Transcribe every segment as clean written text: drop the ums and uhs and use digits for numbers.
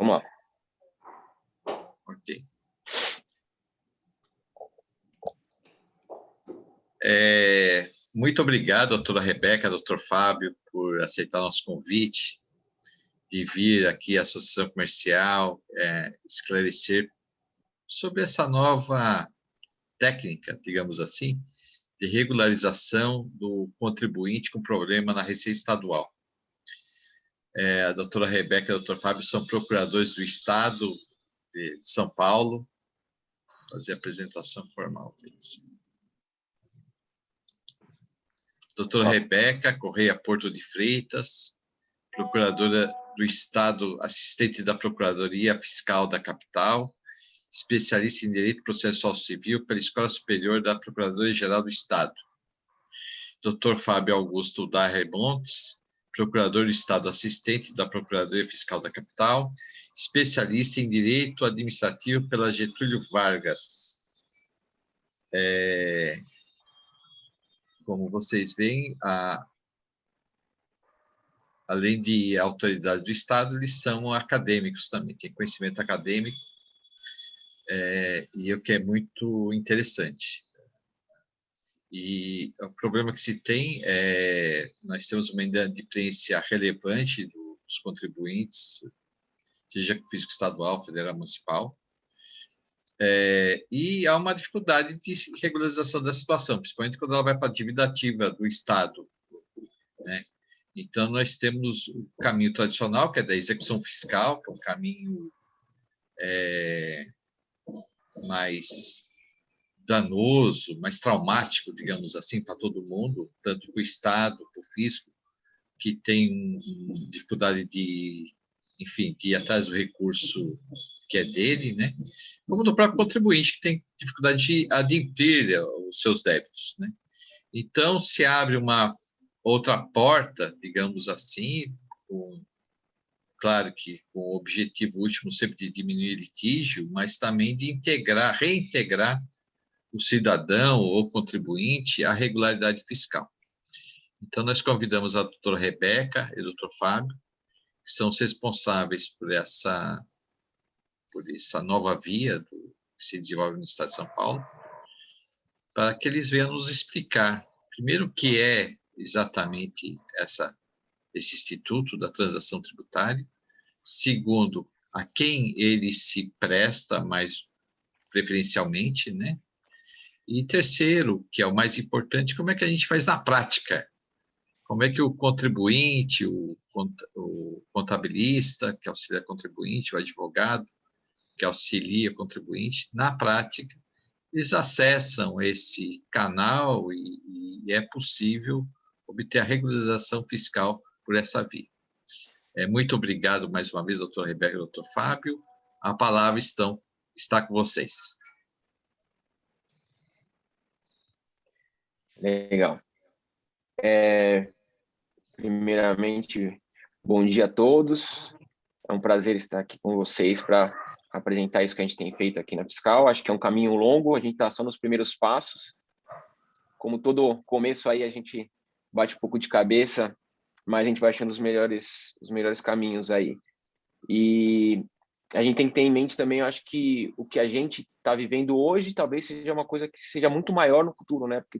Vamos lá. Ok. Muito obrigado, doutora Rebeca, doutor Fábio, por aceitar nosso convite de vir aqui à Associação Comercial esclarecer sobre essa nova técnica, digamos assim, de regularização do contribuinte com problema na Receita Estadual. A doutora Rebeca e o doutor Fábio são procuradores do Estado de São Paulo. Vou fazer a apresentação formal deles. Doutora Rebeca Correia Porto de Freitas, procuradora do Estado, assistente da Procuradoria Fiscal da Capital, especialista em Direito Processual Civil pela Escola Superior da Procuradoria-Geral do Estado. Dr. Fábio Augusto Daher Montes, procurador do Estado, assistente da Procuradoria Fiscal da Capital, especialista em Direito Administrativo pela Getúlio Vargas. Como vocês veem, além de autoridades do Estado, eles são acadêmicos também, têm conhecimento acadêmico, e o que é muito interessante. E o problema que se tem nós temos uma inadimplência relevante dos contribuintes, seja físico estadual, federal, municipal, e há uma dificuldade de regularização da situação, principalmente quando ela vai para a dívida ativa do Estado, né? Então, nós temos o caminho tradicional, que é da execução fiscal, que é um caminho mais danoso, mais traumático, digamos assim, para todo mundo, tanto para o Estado, para o fisco, que tem dificuldade de, enfim, de ir atrás do recurso que é dele, né? Como do próprio contribuinte, que tem dificuldade de adimplir os seus débitos, né? Então, se abre uma outra porta, digamos assim, claro que com o objetivo último sempre de diminuir litígio, mas também de reintegrar o cidadão ou contribuinte à regularidade fiscal. Então, nós convidamos a doutora Rebeca e o doutor Fábio, que são os responsáveis por essa nova via que se desenvolve no Estado de São Paulo, para que eles venham nos explicar, primeiro, o que é exatamente esse Instituto da Transação Tributária, segundo, a quem ele se presta mais preferencialmente, né? E terceiro, que é o mais importante, como é que a gente faz na prática? Como é que o contribuinte, o contabilista, que auxilia o contribuinte, o advogado, que auxilia o contribuinte, na prática, eles acessam esse canal e é possível obter a regularização fiscal por essa via. Muito obrigado mais uma vez, doutor Rebeca e doutor Fábio. A palavra está com vocês. Legal. Primeiramente, bom dia a todos. É um prazer estar aqui com vocês para apresentar isso que a gente tem feito aqui na Fiscal. Acho que é um caminho longo, a gente está só nos primeiros passos. Como todo começo aí, a gente bate um pouco de cabeça, mas a gente vai achando os melhores caminhos aí. E a gente tem que ter em mente também, eu acho que o que a gente está vivendo hoje talvez seja uma coisa que seja muito maior no futuro, né? Porque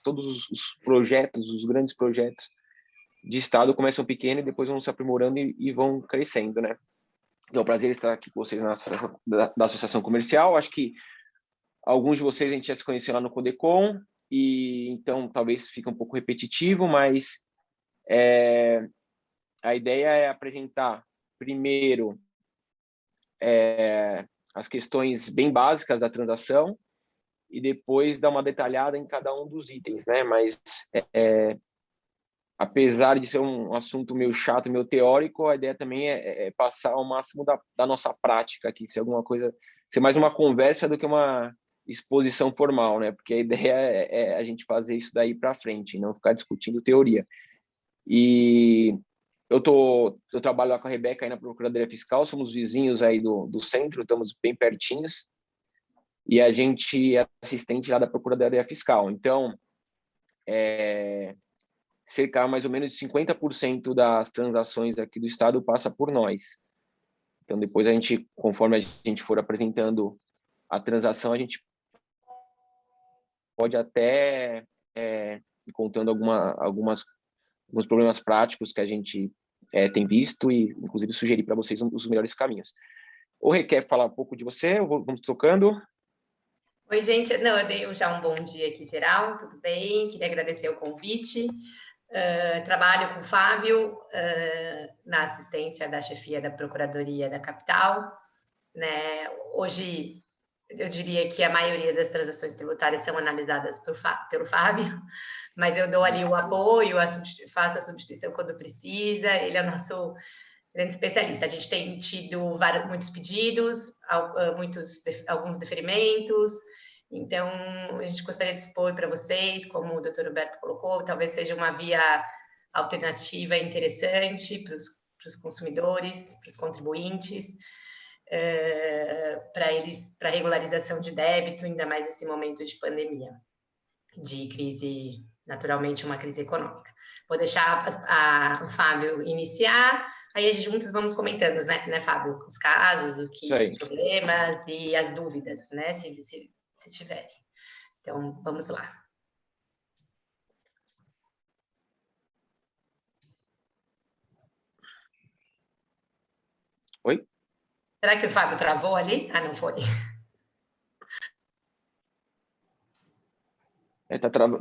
todos os projetos, os grandes projetos de Estado começam pequeno e depois vão se aprimorando e vão crescendo, né? Então, é um prazer estar aqui com vocês da Associação Comercial. Acho que alguns de vocês a gente já se conheceu lá no Codecon, e então talvez fique um pouco repetitivo, mas a ideia é apresentar primeiro as questões bem básicas da transação e depois dar uma detalhada em cada um dos itens, né? Mas apesar de ser um assunto meio chato, meio teórico, a ideia também é passar ao máximo da nossa prática aqui, ser alguma coisa, ser mais uma conversa do que uma exposição formal, né? Porque a ideia é a gente fazer isso daí para frente, não ficar discutindo teoria. E eu trabalho lá com a Rebeca aí na Procuradoria Fiscal, somos vizinhos aí do centro, estamos bem pertinhos, e a gente é assistente lá da Procuradoria Fiscal. Então, cerca mais ou menos de 50% das transações aqui do Estado passa por nós. Então, depois conforme a gente for apresentando a transação, a gente pode até ir contando alguns problemas práticos que a gente tem visto e, inclusive, sugerir para vocês os melhores caminhos. O Rê, quer falar um pouco de você? Vamos tocando. Oi, gente. Não, eu dei já um bom dia aqui geral, tudo bem? Queria agradecer o convite. Trabalho com o Fábio na assistência da chefia da Procuradoria da Capital. Né? Hoje, eu diria que a maioria das transações tributárias são analisadas pelo Fábio, mas eu dou ali o apoio, faço a substituição quando precisa. Ele é o nosso grande especialista. A gente tem tido muitos pedidos, alguns deferimentos. Então, a gente gostaria de expor para vocês, como o doutor Roberto colocou, talvez seja uma via alternativa interessante para os consumidores, para os contribuintes, para regularização de débito, ainda mais nesse momento de pandemia, de crise, naturalmente uma crise econômica. Vou deixar o Fábio iniciar, aí juntos vamos comentando, né, Fábio, os casos, os problemas e as dúvidas, né, se tiverem. Então, vamos lá. Oi? Será que o Fábio travou ali? Ah, não foi.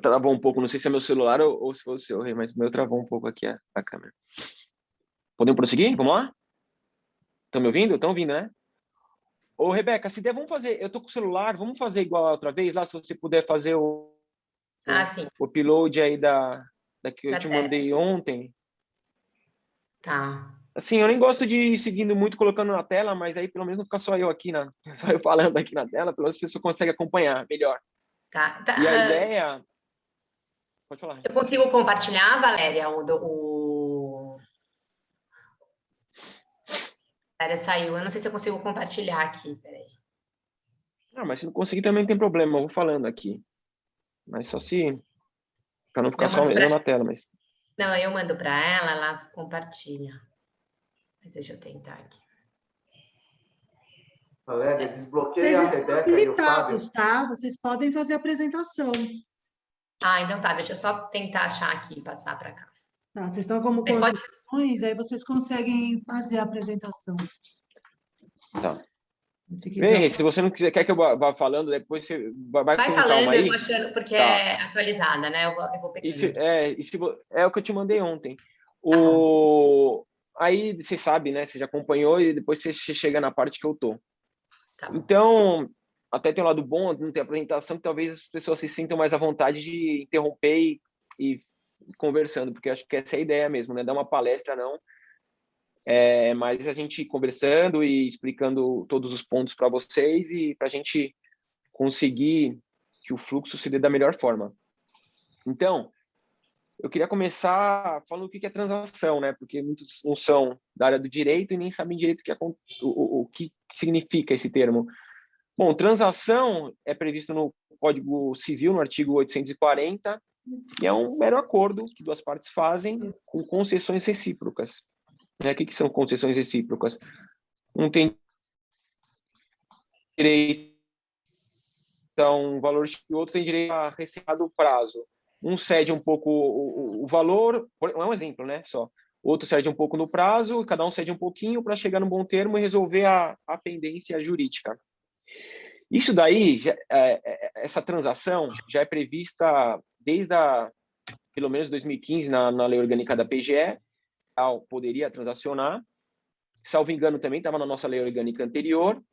Travou um pouco, não sei se é meu celular ou se foi o seu, Rê, mas o meu travou um pouco aqui a câmera. Podemos prosseguir? Vamos lá? Estão me ouvindo? Estão ouvindo, né? Ô, Rebeca, se der, vamos fazer. Eu tô com o celular, vamos fazer igual a outra vez lá, se você puder fazer o upload aí da que eu te mandei ontem. Tá. Assim, eu nem gosto de ir seguindo muito, colocando na tela, mas aí pelo menos não fica só eu aqui, só eu falando aqui na tela, pelo menos a pessoa consegue acompanhar melhor. Tá. E a ideia... Pode falar. Eu consigo compartilhar, Valéria, Valéria saiu. Eu não sei se eu consigo compartilhar aqui, peraí. Não, mas se não conseguir também não tem problema, eu vou falando aqui. Mas só se... Para não ficar só eu na tela, mas... Não, eu mando para ela compartilha. Mas deixa eu tentar aqui. Valéria, desbloqueia a Rebeca e o Fábio. Tá? Vocês podem fazer a apresentação. Então tá, deixa eu só tentar achar aqui e passar para cá. Tá, vocês estão como condições, aí vocês conseguem fazer a apresentação. Tá. Se você não quer que eu vá falando, depois você vai com falando, calma aí. eu vou achando, porque é atualizada, né? Eu vou pegando. É o que eu te mandei ontem. Aí você sabe, né? Você já acompanhou e depois você chega na parte que eu tô. Tá. Então, até tem um lado bom, não tem apresentação, que talvez as pessoas se sintam mais à vontade de interromper e conversando, porque acho que essa é a ideia mesmo, né? Dar uma palestra, não. Mas a gente conversando e explicando todos os pontos para vocês e para a gente conseguir que o fluxo se dê da melhor forma. Então, eu queria começar falando o que é transação, né? Porque muitos não são da área do direito e nem sabem direito o que significa esse termo. Bom, transação é previsto no Código Civil, no artigo 840, e é um mero acordo que duas partes fazem com concessões recíprocas. O que são concessões recíprocas? Um tem direito a um valor e o outro tem direito a receber do prazo. Um cede um pouco o valor, é um exemplo, né? Só. O outro cede um pouco no prazo, cada um cede um pouquinho para chegar num bom termo e resolver a pendência jurídica. Isso daí, essa transação já é prevista desde pelo menos 2015 na Lei Orgânica da PGE, poderia transacionar. Salvo engano, também estava na nossa Lei Orgânica anterior,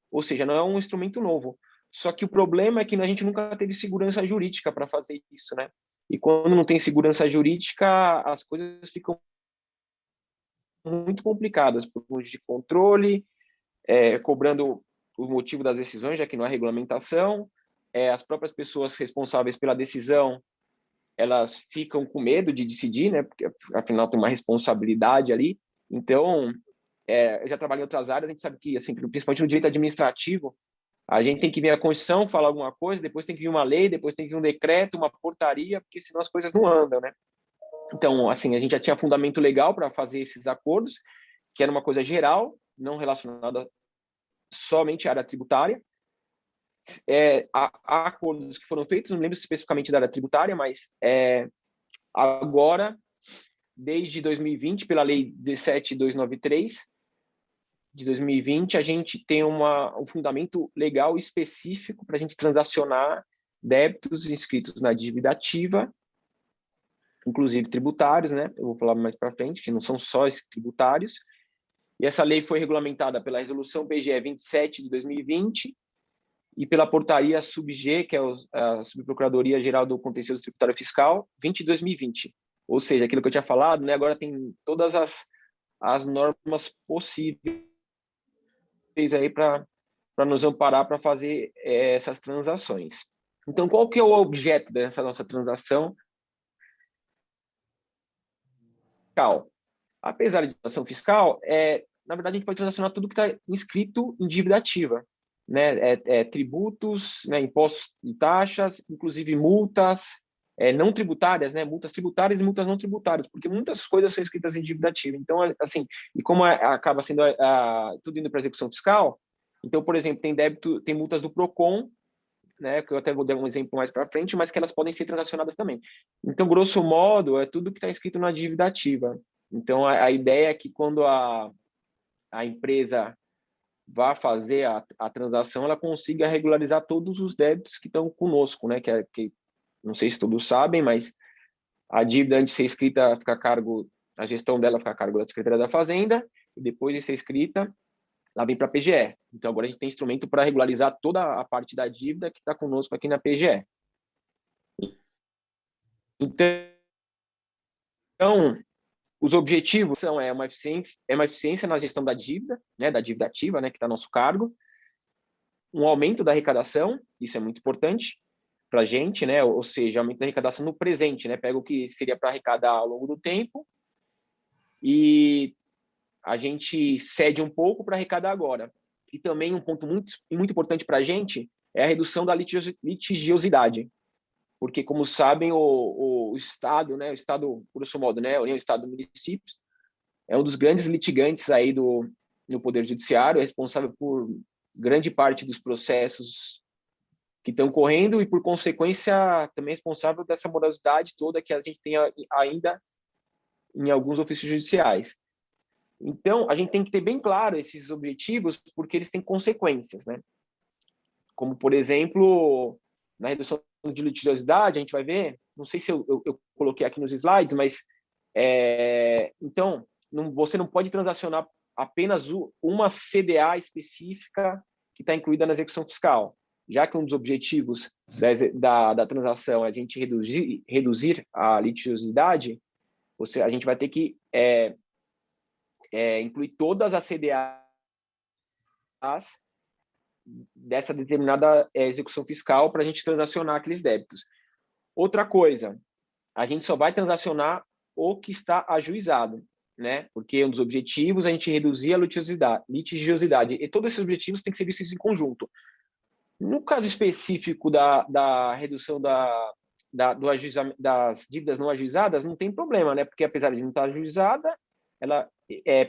ou seja, não é um instrumento novo. Só que o problema é que a gente nunca teve segurança jurídica para fazer isso, né? E quando não tem segurança jurídica, as coisas ficam muito complicadas, por conta de controle, cobrando o motivo das decisões, já que não há regulamentação, as próprias pessoas responsáveis pela decisão, elas ficam com medo de decidir, né? Porque afinal tem uma responsabilidade ali. Então, eu já trabalhei em outras áreas, a gente sabe que, assim, principalmente no direito administrativo, a gente tem que vir a Constituição falar alguma coisa, depois tem que vir uma lei, depois tem que vir um decreto, uma portaria, porque senão as coisas não andam, né? Então, assim, a gente já tinha fundamento legal para fazer esses acordos, que era uma coisa geral, não relacionada somente à área tributária. Há acordos que foram feitos, não lembro especificamente da área tributária, mas agora, desde 2020, pela Lei 17.293, de 2020, a gente tem um fundamento legal específico para a gente transacionar débitos inscritos na dívida ativa, inclusive tributários, né? Eu vou falar mais para frente, que não são só esses tributários. E essa lei foi regulamentada pela Resolução PGE 27 de 2020 e pela Portaria Sub-G, que é a Subprocuradoria-Geral do Contencioso Tributário Fiscal, 20 de 2020. Ou seja, aquilo que eu tinha falado, né? Agora tem todas as normas possíveis aí para nos amparar para fazer essas transações. Então, qual que é o objeto dessa nossa transação fiscal? Apesar de transação fiscal, na verdade, a gente pode transacionar tudo que está inscrito em dívida ativa, né? Tributos, né? Impostos e taxas, inclusive multas não tributárias, né? Multas tributárias e multas não tributárias, porque muitas coisas são escritas em dívida ativa. Então, assim, e como acaba sendo tudo indo para a execução fiscal, então, por exemplo, tem multas do PROCON, né, que eu até vou dar um exemplo mais para frente, mas que elas podem ser transacionadas também. Então, grosso modo, é tudo que está escrito na dívida ativa. Então, a ideia é que quando a empresa vá fazer a transação, ela consiga regularizar todos os débitos que estão conosco, né, que não sei se todos sabem, mas a dívida, antes de ser escrita, a gestão dela fica a cargo da Secretaria da Fazenda, e depois de ser escrita, ela vem para a PGE. Então, agora a gente tem instrumento para regularizar toda a parte da dívida que está conosco aqui na PGE. Então, os objetivos são uma eficiência na gestão da dívida, né, da dívida ativa, né, que está a nosso cargo, um aumento da arrecadação, isso é muito importante para a gente, né, ou seja, aumento da arrecadação no presente, né, pega o que seria para arrecadar ao longo do tempo e a gente cede um pouco para arrecadar agora. E também um ponto muito, muito importante para a gente é a redução da litigiosidade. Porque, como sabem, o Estado, né, o Estado, grosso modo, né, a União Estado e Municípios, é um dos grandes litigantes aí no Poder Judiciário, é responsável por grande parte dos processos que estão correndo e, por consequência, também é responsável dessa morosidade toda que a gente tem ainda em alguns ofícios judiciais. Então, a gente tem que ter bem claro esses objetivos, porque eles têm consequências, né? Como, por exemplo, na redução de litigiosidade, a gente vai ver, não sei se eu coloquei aqui nos slides, mas, então, você não pode transacionar apenas uma CDA específica que está incluída na execução fiscal, já que um dos objetivos da transação é a gente reduzir a litigiosidade, a gente vai ter que incluir todas as CDAs dessa determinada execução fiscal para a gente transacionar aqueles débitos. Outra coisa, a gente só vai transacionar o que está ajuizado, né? Porque um dos objetivos é a gente reduzir a litigiosidade. E todos esses objetivos têm que ser vistos em conjunto. No caso específico da redução das dívidas não ajuizadas, não tem problema, né? Porque apesar de não estar ajuizada, ela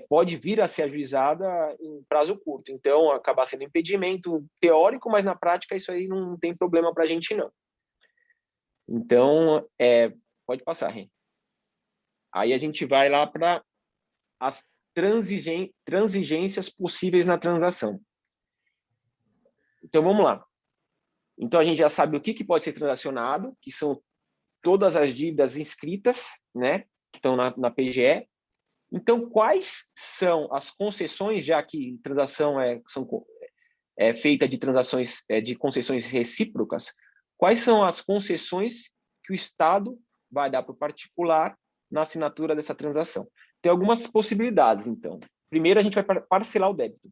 pode vir a ser ajuizada em prazo curto. Então, acaba sendo impedimento teórico, mas na prática isso aí não tem problema para a gente, não. Então, pode passar, Ren. Aí a gente vai lá para as transigências possíveis na transação. Então, vamos lá. Então, a gente já sabe o que pode ser transacionado, que são todas as dívidas inscritas, né, que estão na PGE. Então, quais são as concessões, já que transação é feita de transações de concessões recíprocas, quais são as concessões que o Estado vai dar para o particular na assinatura dessa transação? Tem algumas possibilidades, então. Primeiro, a gente vai parcelar o débito,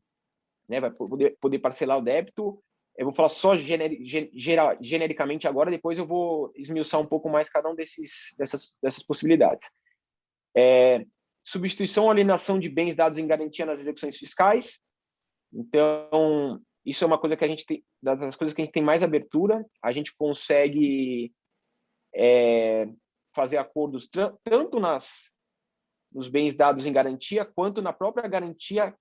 né? Vai poder parcelar o débito. Eu vou falar só genericamente agora, depois eu vou esmiuçar um pouco mais cada um dessas possibilidades. Substituição ou alienação de bens dados em garantia nas execuções fiscais. Então, isso é uma coisa que a gente tem, das coisas que a gente tem mais abertura. A gente consegue fazer acordos tanto nos bens dados em garantia, quanto na própria garantia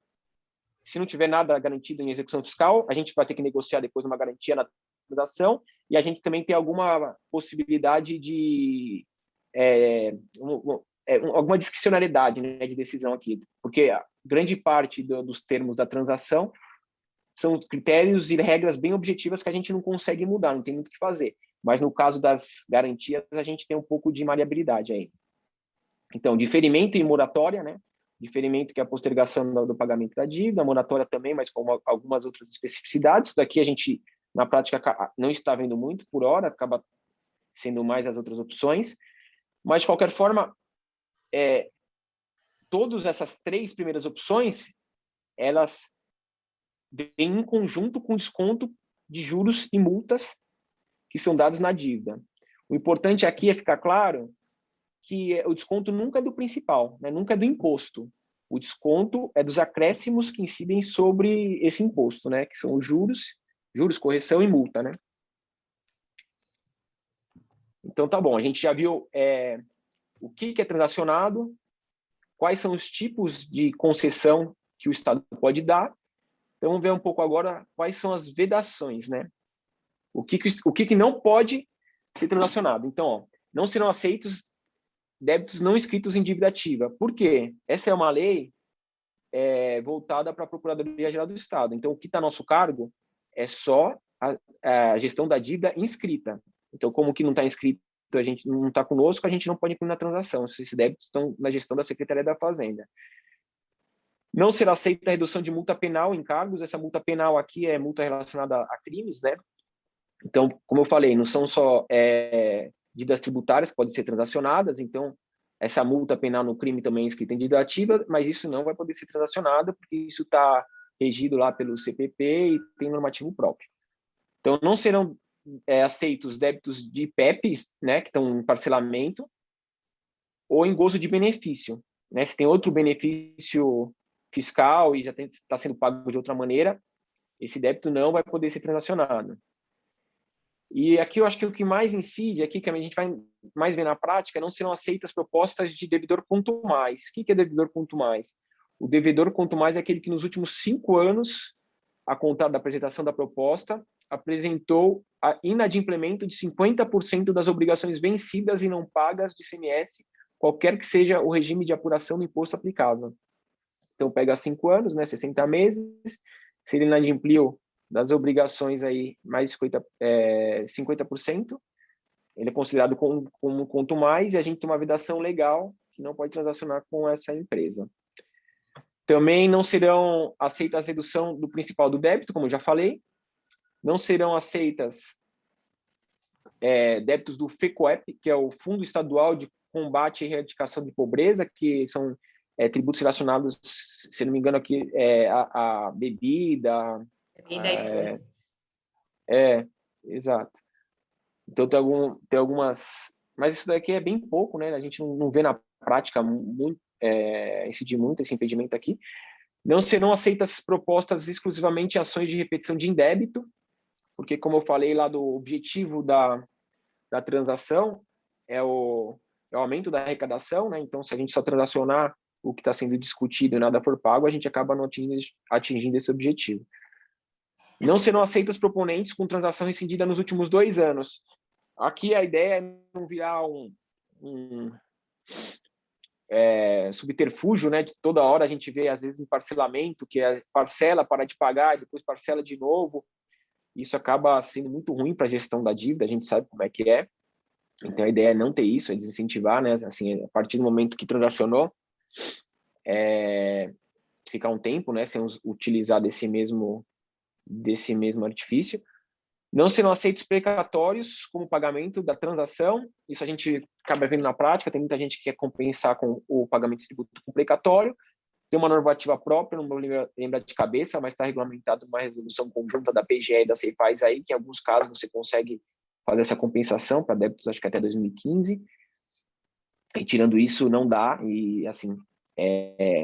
se não tiver nada garantido em execução fiscal, a gente vai ter que negociar depois uma garantia na transação, e a gente também tem alguma possibilidade de alguma discricionariedade, né, de decisão aqui, porque a grande parte dos termos da transação são critérios e regras bem objetivas que a gente não consegue mudar, não tem muito o que fazer. Mas no caso das garantias, a gente tem um pouco de maleabilidade aí. Então, diferimento e moratória, né? Diferimento, que é a postergação do pagamento da dívida, moratória também, mas com algumas outras especificidades. Daqui a gente, na prática, não está vendo muito por hora, acaba sendo mais as outras opções. Mas, de qualquer forma, todas essas 3 primeiras opções, elas vêm em conjunto com desconto de juros e multas que são dados na dívida. O importante aqui é ficar claro que o desconto nunca é do principal, né? Nunca é do imposto. O desconto é dos acréscimos que incidem sobre esse imposto, né? Que são os juros, correção e multa, né? Então, tá bom. A gente já viu o que é transacionado, quais são os tipos de concessão que o Estado pode dar. Então, vamos ver um pouco agora quais são as vedações, né? O que não pode ser transacionado. Então, ó, não serão aceitos débitos não inscritos em dívida ativa. Por quê? Essa é uma lei voltada para a Procuradoria-Geral do Estado. Então, o que está a nosso cargo é só a gestão da dívida inscrita. Então, como que não está inscrito, a gente não está conosco, a gente não pode incluir na transação. Esses débitos estão na gestão da Secretaria da Fazenda. Não será aceita a redução de multa penal em cargos. Essa multa penal aqui é multa relacionada a crimes, né? Então, como eu falei, não são só dívidas tributárias que podem ser transacionadas, então essa multa penal no crime também é inscrita em dívida ativa, mas isso não vai poder ser transacionado, porque isso está regido lá pelo CPP e tem normativo próprio. Então, não serão aceitos débitos de PEPs, né, que estão em parcelamento, ou em gozo de benefício, né? Se tem outro benefício fiscal e já está sendo pago de outra maneira, esse débito não vai poder ser transacionado. E aqui eu acho que o que mais incide, aqui que a gente vai mais ver na prática, não serão aceitas propostas de devedor quanto mais. O que é devedor quanto mais? O devedor quanto mais é aquele que nos últimos 5 anos, a contar da apresentação da proposta, apresentou inadimplemento de 50% das obrigações vencidas e não pagas de ICMS, qualquer que seja o regime de apuração do imposto aplicável. Então, pega 5 anos, né, 60 meses, se ele inadimpliu das obrigações aí mais 50%, ele é considerado como quanto mais, e a gente tem uma vedação legal que não pode transacionar com essa empresa. Também não serão aceitas a redução do principal do débito, como eu já falei, não serão aceitas débitos do FECOEP, que é o Fundo Estadual de Combate e Erradicação de Pobreza, que são tributos relacionados, se não me engano aqui, a bebida... exato. Então tem algumas, mas isso daqui é bem pouco, né? A gente não vê na prática incidir muito esse impedimento aqui. Não serão aceitas propostas exclusivamente ações de repetição de indébito, porque, como eu falei lá, do objetivo da transação é o aumento da arrecadação, né? Então, se a gente só transacionar o que está sendo discutido e nada for pago, a gente acaba não atingindo esse objetivo. Não serão aceitos proponentes com transação rescindida nos últimos 2 anos. Aqui a ideia é não virar um subterfúgio, né? De toda hora a gente vê, às vezes, em parcelamento, que é parcela, para de pagar, e depois parcela de novo. Isso acaba sendo muito ruim para a gestão da dívida, a gente sabe como é que é. Então, a ideia é não ter isso, é desincentivar, né? Assim, a partir do momento que transacionou, ficar um tempo, né? Sem utilizar desse mesmo artifício. Não serão aceitos precatórios como pagamento da transação. Isso a gente acaba vendo na prática. Tem muita gente que quer compensar com o pagamento de tributo com precatório. Tem uma normativa própria, não vou lembrar de cabeça, mas está regulamentado uma resolução conjunta da PGE e da Ceifaz aí, que em alguns casos você consegue fazer essa compensação para débitos, acho que até 2015. E tirando isso, não dá. E, assim,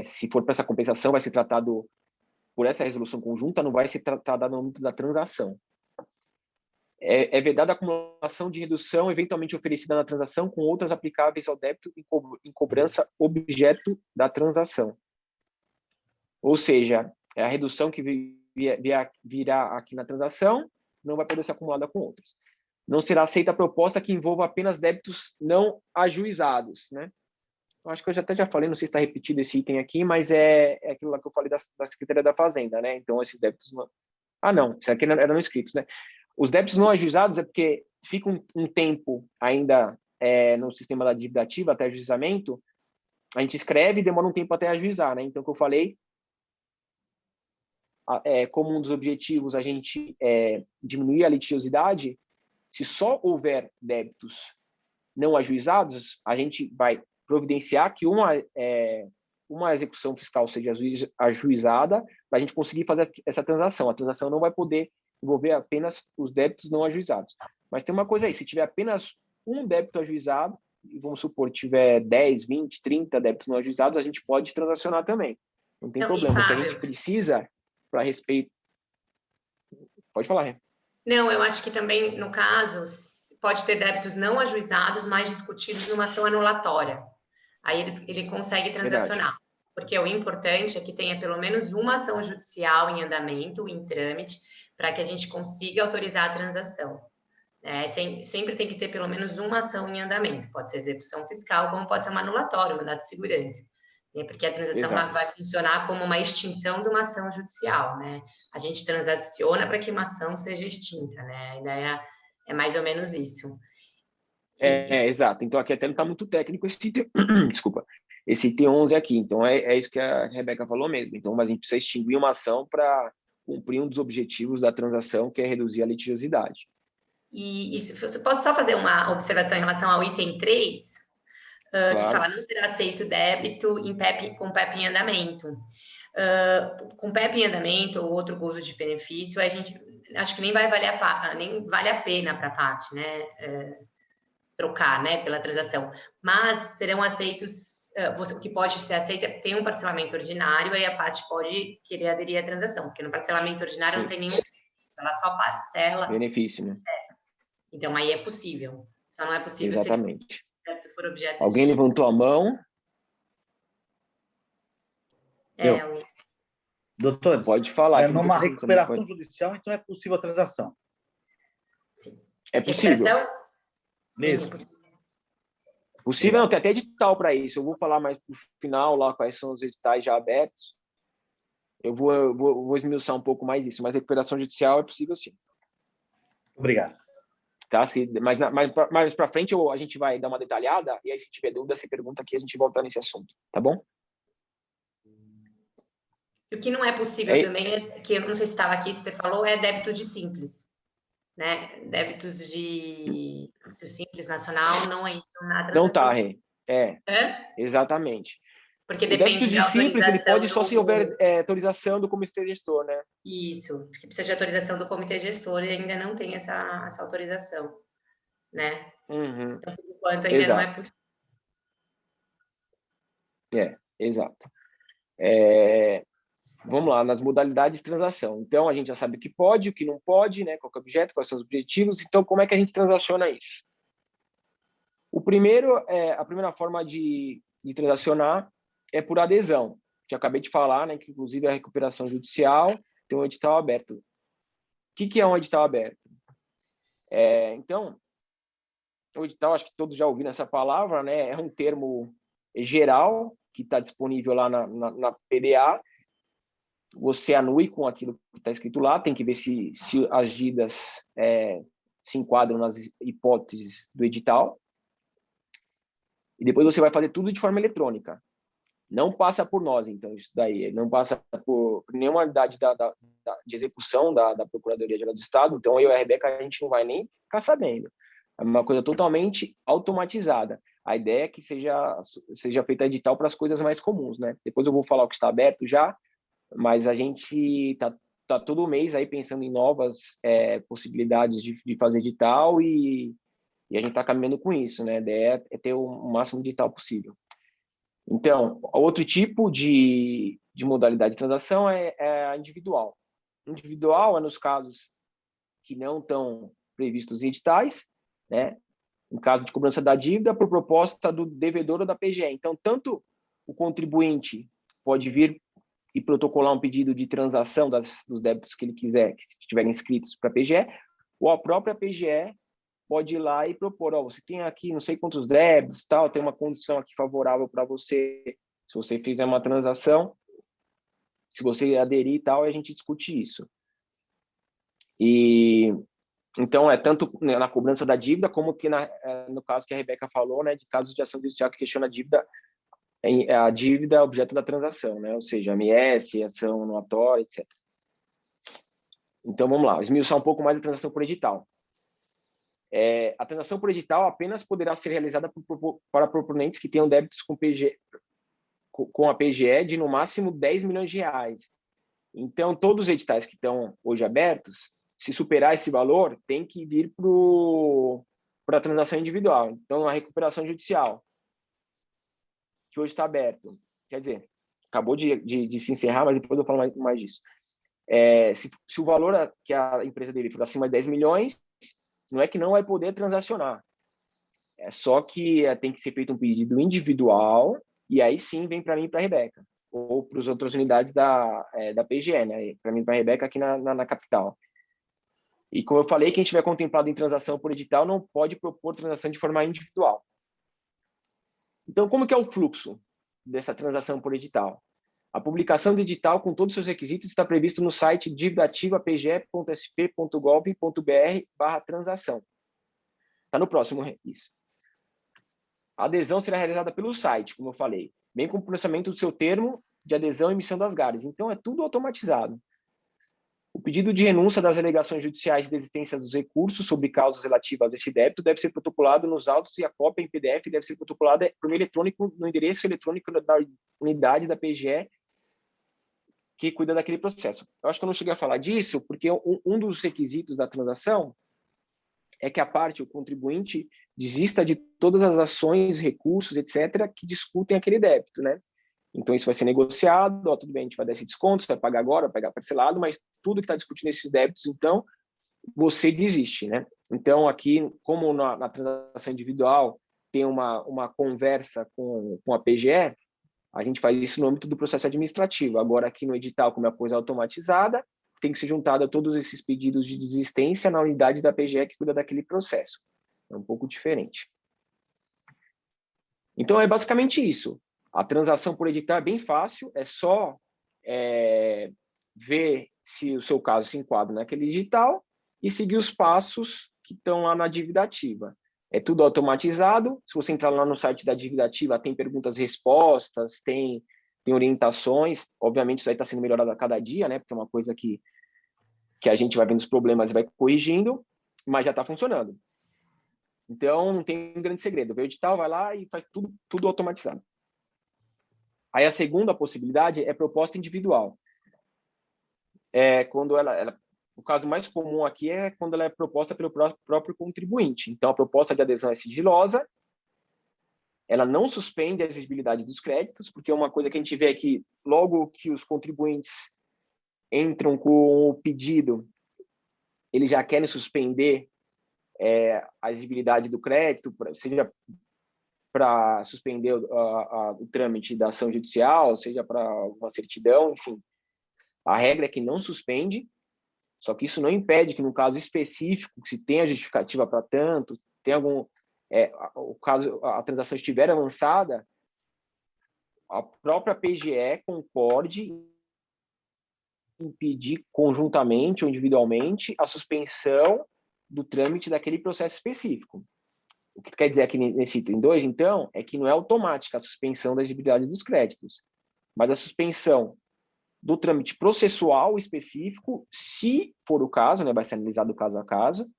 se for para essa compensação, vai ser tratado por essa resolução conjunta, não vai ser tratada no âmbito da transação. É vedada a acumulação de redução eventualmente oferecida na transação com outras aplicáveis ao débito em cobrança objeto da transação. Ou seja, A redução que virá aqui na transação não vai poder ser acumulada com outras. Não será aceita a proposta que envolva apenas débitos não ajuizados, né? Eu acho que eu até já falei, não sei se está repetido esse item aqui, mas é aquilo lá que eu falei da Secretaria da Fazenda, né? Então, esses débitos não... Ah, não, isso aqui eram escritos, né? Os débitos não ajuizados é porque fica um tempo ainda no sistema da dívida ativa até ajuizamento, a gente escreve e demora um tempo até ajuizar, né? Então, o que eu falei, como um dos objetivos a gente diminuir a litigiosidade, se só houver débitos não ajuizados, a gente vai providenciar que uma execução fiscal seja ajuizada para a gente conseguir fazer essa transação. A transação não vai poder envolver apenas os débitos não ajuizados. Mas tem uma coisa aí, se tiver apenas um débito ajuizado, e vamos supor, tiver 10, 20, 30 débitos não ajuizados, a gente pode transacionar também. Não tem problema. O que a gente precisa para respeito... Pode falar, Rê. Não, eu acho que também, no caso, pode ter débitos não ajuizados, mas discutidos numa ação anulatória. Aí ele consegue transacionar. Verdade. Porque o importante é que tenha pelo menos uma ação judicial em andamento, em trâmite, para que a gente consiga autorizar a transação. Sempre tem que ter pelo menos uma ação em andamento. Pode ser execução fiscal, como pode ser uma anulatória, um mandado de segurança. Porque a transação vai funcionar como uma extinção de uma ação judicial, né? A gente transaciona para que uma ação seja extinta, né? A ideia é mais ou menos isso. Exato. Então, aqui até não está muito técnico esse item, desculpa, esse item 11 aqui. Então, é isso que a Rebeca falou mesmo. Então, a gente precisa extinguir uma ação para cumprir um dos objetivos da transação, que é reduzir a litigiosidade. E posso só fazer uma observação em relação ao item 3, claro. Que fala, não será aceito débito com PEP em andamento. Com PEP em andamento ou outro gozo de benefício, a gente acho que nem vale a pena para a parte, né? Trocar, né, pela transação. Mas serão aceitos, o que pode ser aceito tem um parcelamento ordinário, aí a parte pode querer aderir à transação, porque no parcelamento ordinário não tem nenhum, ela só parcela. Benefício, né? Então, aí é possível. Só não é possível exatamente. Se for objeto Alguém levantou a mão? Doutores, pode falar. Numa recuperação judicial, então é possível a transação? Sim. É possível. Sim, isso. É possível. Possível, não, tem até edital para isso. Eu vou falar mais no final lá quais são os editais já abertos. Eu vou esmiuçar um pouco mais isso, mas recuperação judicial é possível sim. Obrigado. Tá? Mais para frente a gente vai dar uma detalhada e aí se tiver dúvida, você pergunta aqui, a gente volta nesse assunto, tá bom? O que não é possível também, que eu não sei se estava aqui, se você falou, é débito de simples. Né? Débitos de Simples Nacional não entram na transação. Não tá, Rê. Exatamente. Porque o depende débito de simples, ele pode só se houver autorização do comitê gestor, né? Isso, porque precisa de autorização do comitê gestor e ainda não tem essa autorização, né? Uhum. Então, por enquanto, ainda não é possível. Exato. Vamos lá, nas modalidades de transação. Então, a gente já sabe o que pode, o que não pode, né? Qual é o objeto, quais são os objetivos. Então, como é que a gente transaciona isso? A primeira forma de transacionar é por adesão, que eu acabei de falar, né? Que inclusive a recuperação judicial tem um edital aberto. O que é um edital aberto? Então, o edital, acho que todos já ouviram essa palavra, né? É um termo geral que está disponível lá na PDA. Você anui com aquilo que está escrito lá, tem que ver se as dívidas se enquadram nas hipóteses do edital. E depois você vai fazer tudo de forma eletrônica. Não passa por nós, então, isso daí. Não passa por nenhuma unidade de execução da Procuradoria-Geral do Estado. Então, eu e a Rebeca, a gente não vai nem ficar sabendo. É uma coisa totalmente automatizada. A ideia é que seja feita edital para as coisas mais comuns, né? Depois eu vou falar o que está aberto já, mas a gente tá todo mês aí pensando em novas possibilidades de fazer edital e a gente está caminhando com isso, né? A ideia é ter o máximo de edital possível. Então, outro tipo de modalidade de transação é a individual. Individual é nos casos que não estão previstos em editais, né? Em caso de cobrança da dívida, por proposta do devedor ou da PGE. Então, tanto o contribuinte pode vir e protocolar um pedido de transação dos débitos que ele quiser, que estiverem inscritos para a PGE, ou a própria PGE pode ir lá e propor, você tem aqui não sei quantos débitos, tal, tem uma condição aqui favorável para você, se você fizer uma transação, se você aderir e tal, a gente discute isso. E então, tanto na cobrança da dívida, como que no caso que a Rebeca falou, né, de casos de ação judicial que questiona a dívida objeto da transação, né, ou seja, MS, ação anuatória, etc. Então, vamos lá, esmiuçar um pouco mais a transação por edital. A transação por edital apenas poderá ser realizada para proponentes que tenham débitos com a PGE de, no máximo, 10 milhões de reais. Então, todos os editais que estão hoje abertos, se superar esse valor, tem que vir para a transação individual. Então, a recuperação judicial, que hoje está aberto, quer dizer, acabou de se encerrar, mas depois eu falo mais disso. Se o valor que a empresa dele for acima de 10 milhões, não é que não vai poder transacionar. É só que tem que ser feito um pedido individual, e aí sim vem para mim e para a Rebeca, ou para as outras unidades da PGE, né? Para mim e para a Rebeca aqui na capital. E como eu falei, quem estiver contemplado em transação por edital não pode propor transação de forma individual. Então, como que é o fluxo dessa transação por edital? A publicação do edital com todos os seus requisitos está previsto no site dividativa.pge.gov.br/transação. Está no próximo isso. A adesão será realizada pelo site, como eu falei, bem com o processamento do seu termo de adesão e emissão das GARES. Então, é tudo automatizado. O pedido de renúncia das alegações judiciais de existência dos recursos sobre causas relativas a esse débito deve ser protocolado nos autos, e a cópia em PDF deve ser protocolada por meio eletrônico no endereço eletrônico da unidade da PGE que cuida daquele processo. Eu acho que eu não cheguei a falar disso, porque um dos requisitos da transação é que a parte, o contribuinte, desista de todas as ações, recursos, etc., que discutem aquele débito, né? Então, isso vai ser negociado, tudo bem, a gente vai dar esse desconto, você vai pagar agora, vai pagar parcelado, mas tudo que está discutindo esses débitos, então, você desiste, né? Então, aqui, como na transação individual tem uma conversa com a PGE, a gente faz isso no âmbito do processo administrativo. Agora, aqui no edital, como é uma coisa automatizada, tem que ser juntada todos esses pedidos de desistência na unidade da PGE que cuida daquele processo. É um pouco diferente. Então, é basicamente isso. A transação por edital é bem fácil, é só ver se o seu caso se enquadra naquele edital e seguir os passos que estão lá na dívida ativa. É tudo automatizado. Se você entrar lá no site da dívida ativa, tem perguntas e respostas, tem orientações. Obviamente, isso aí está sendo melhorado a cada dia, né? Porque é uma coisa que a gente vai vendo os problemas e vai corrigindo, mas já está funcionando. Então, não tem um grande segredo. Vê o edital, vai lá e faz tudo automatizado. Aí a segunda possibilidade é proposta individual. Quando o caso mais comum aqui é quando ela é proposta pelo próprio contribuinte. Então, a proposta de adesão é sigilosa, ela não suspende a exigibilidade dos créditos, porque uma coisa que a gente vê é que logo que os contribuintes entram com o pedido, eles já querem suspender a exigibilidade do crédito, seja para suspender o trâmite da ação judicial, seja para uma certidão, enfim. A regra é que não suspende, só que isso não impede que, no caso específico, se tem a justificativa para tanto, tem algum o caso, a transação estiver avançada, a própria PGE concorde em pedir conjuntamente ou individualmente a suspensão do trâmite daquele processo específico. O que quer dizer aqui nesse item 2, então, é que não é automática a suspensão da exigibilidade dos créditos, mas a suspensão do trâmite processual específico, se for o caso, né, vai ser analisado caso a caso,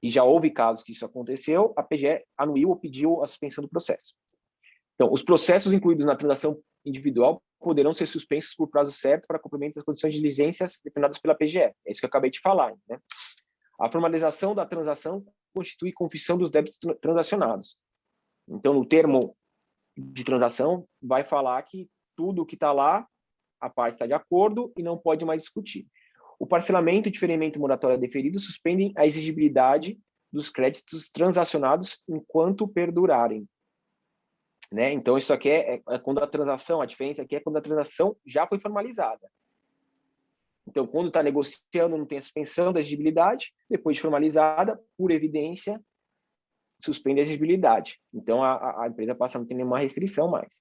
e já houve casos que isso aconteceu, a PGE anuiu ou pediu a suspensão do processo. Então, os processos incluídos na transação individual poderão ser suspensos por prazo certo para cumprimento das condições de diligências determinadas pela PGE. É isso que eu acabei de falar, né? A formalização da transação constitui confissão dos débitos transacionados. Então, no termo de transação, vai falar que tudo que está lá, a parte está de acordo e não pode mais discutir. O parcelamento e diferimento moratório deferido suspendem a exigibilidade dos créditos transacionados enquanto perdurarem. né? Então, isso aqui é quando a transação, a diferença aqui é quando a transação já foi formalizada. Então, quando está negociando, não tem a suspensão da exigibilidade, depois de formalizada, por evidência, suspende a exigibilidade. Então, a empresa passa a não ter nenhuma restrição mais.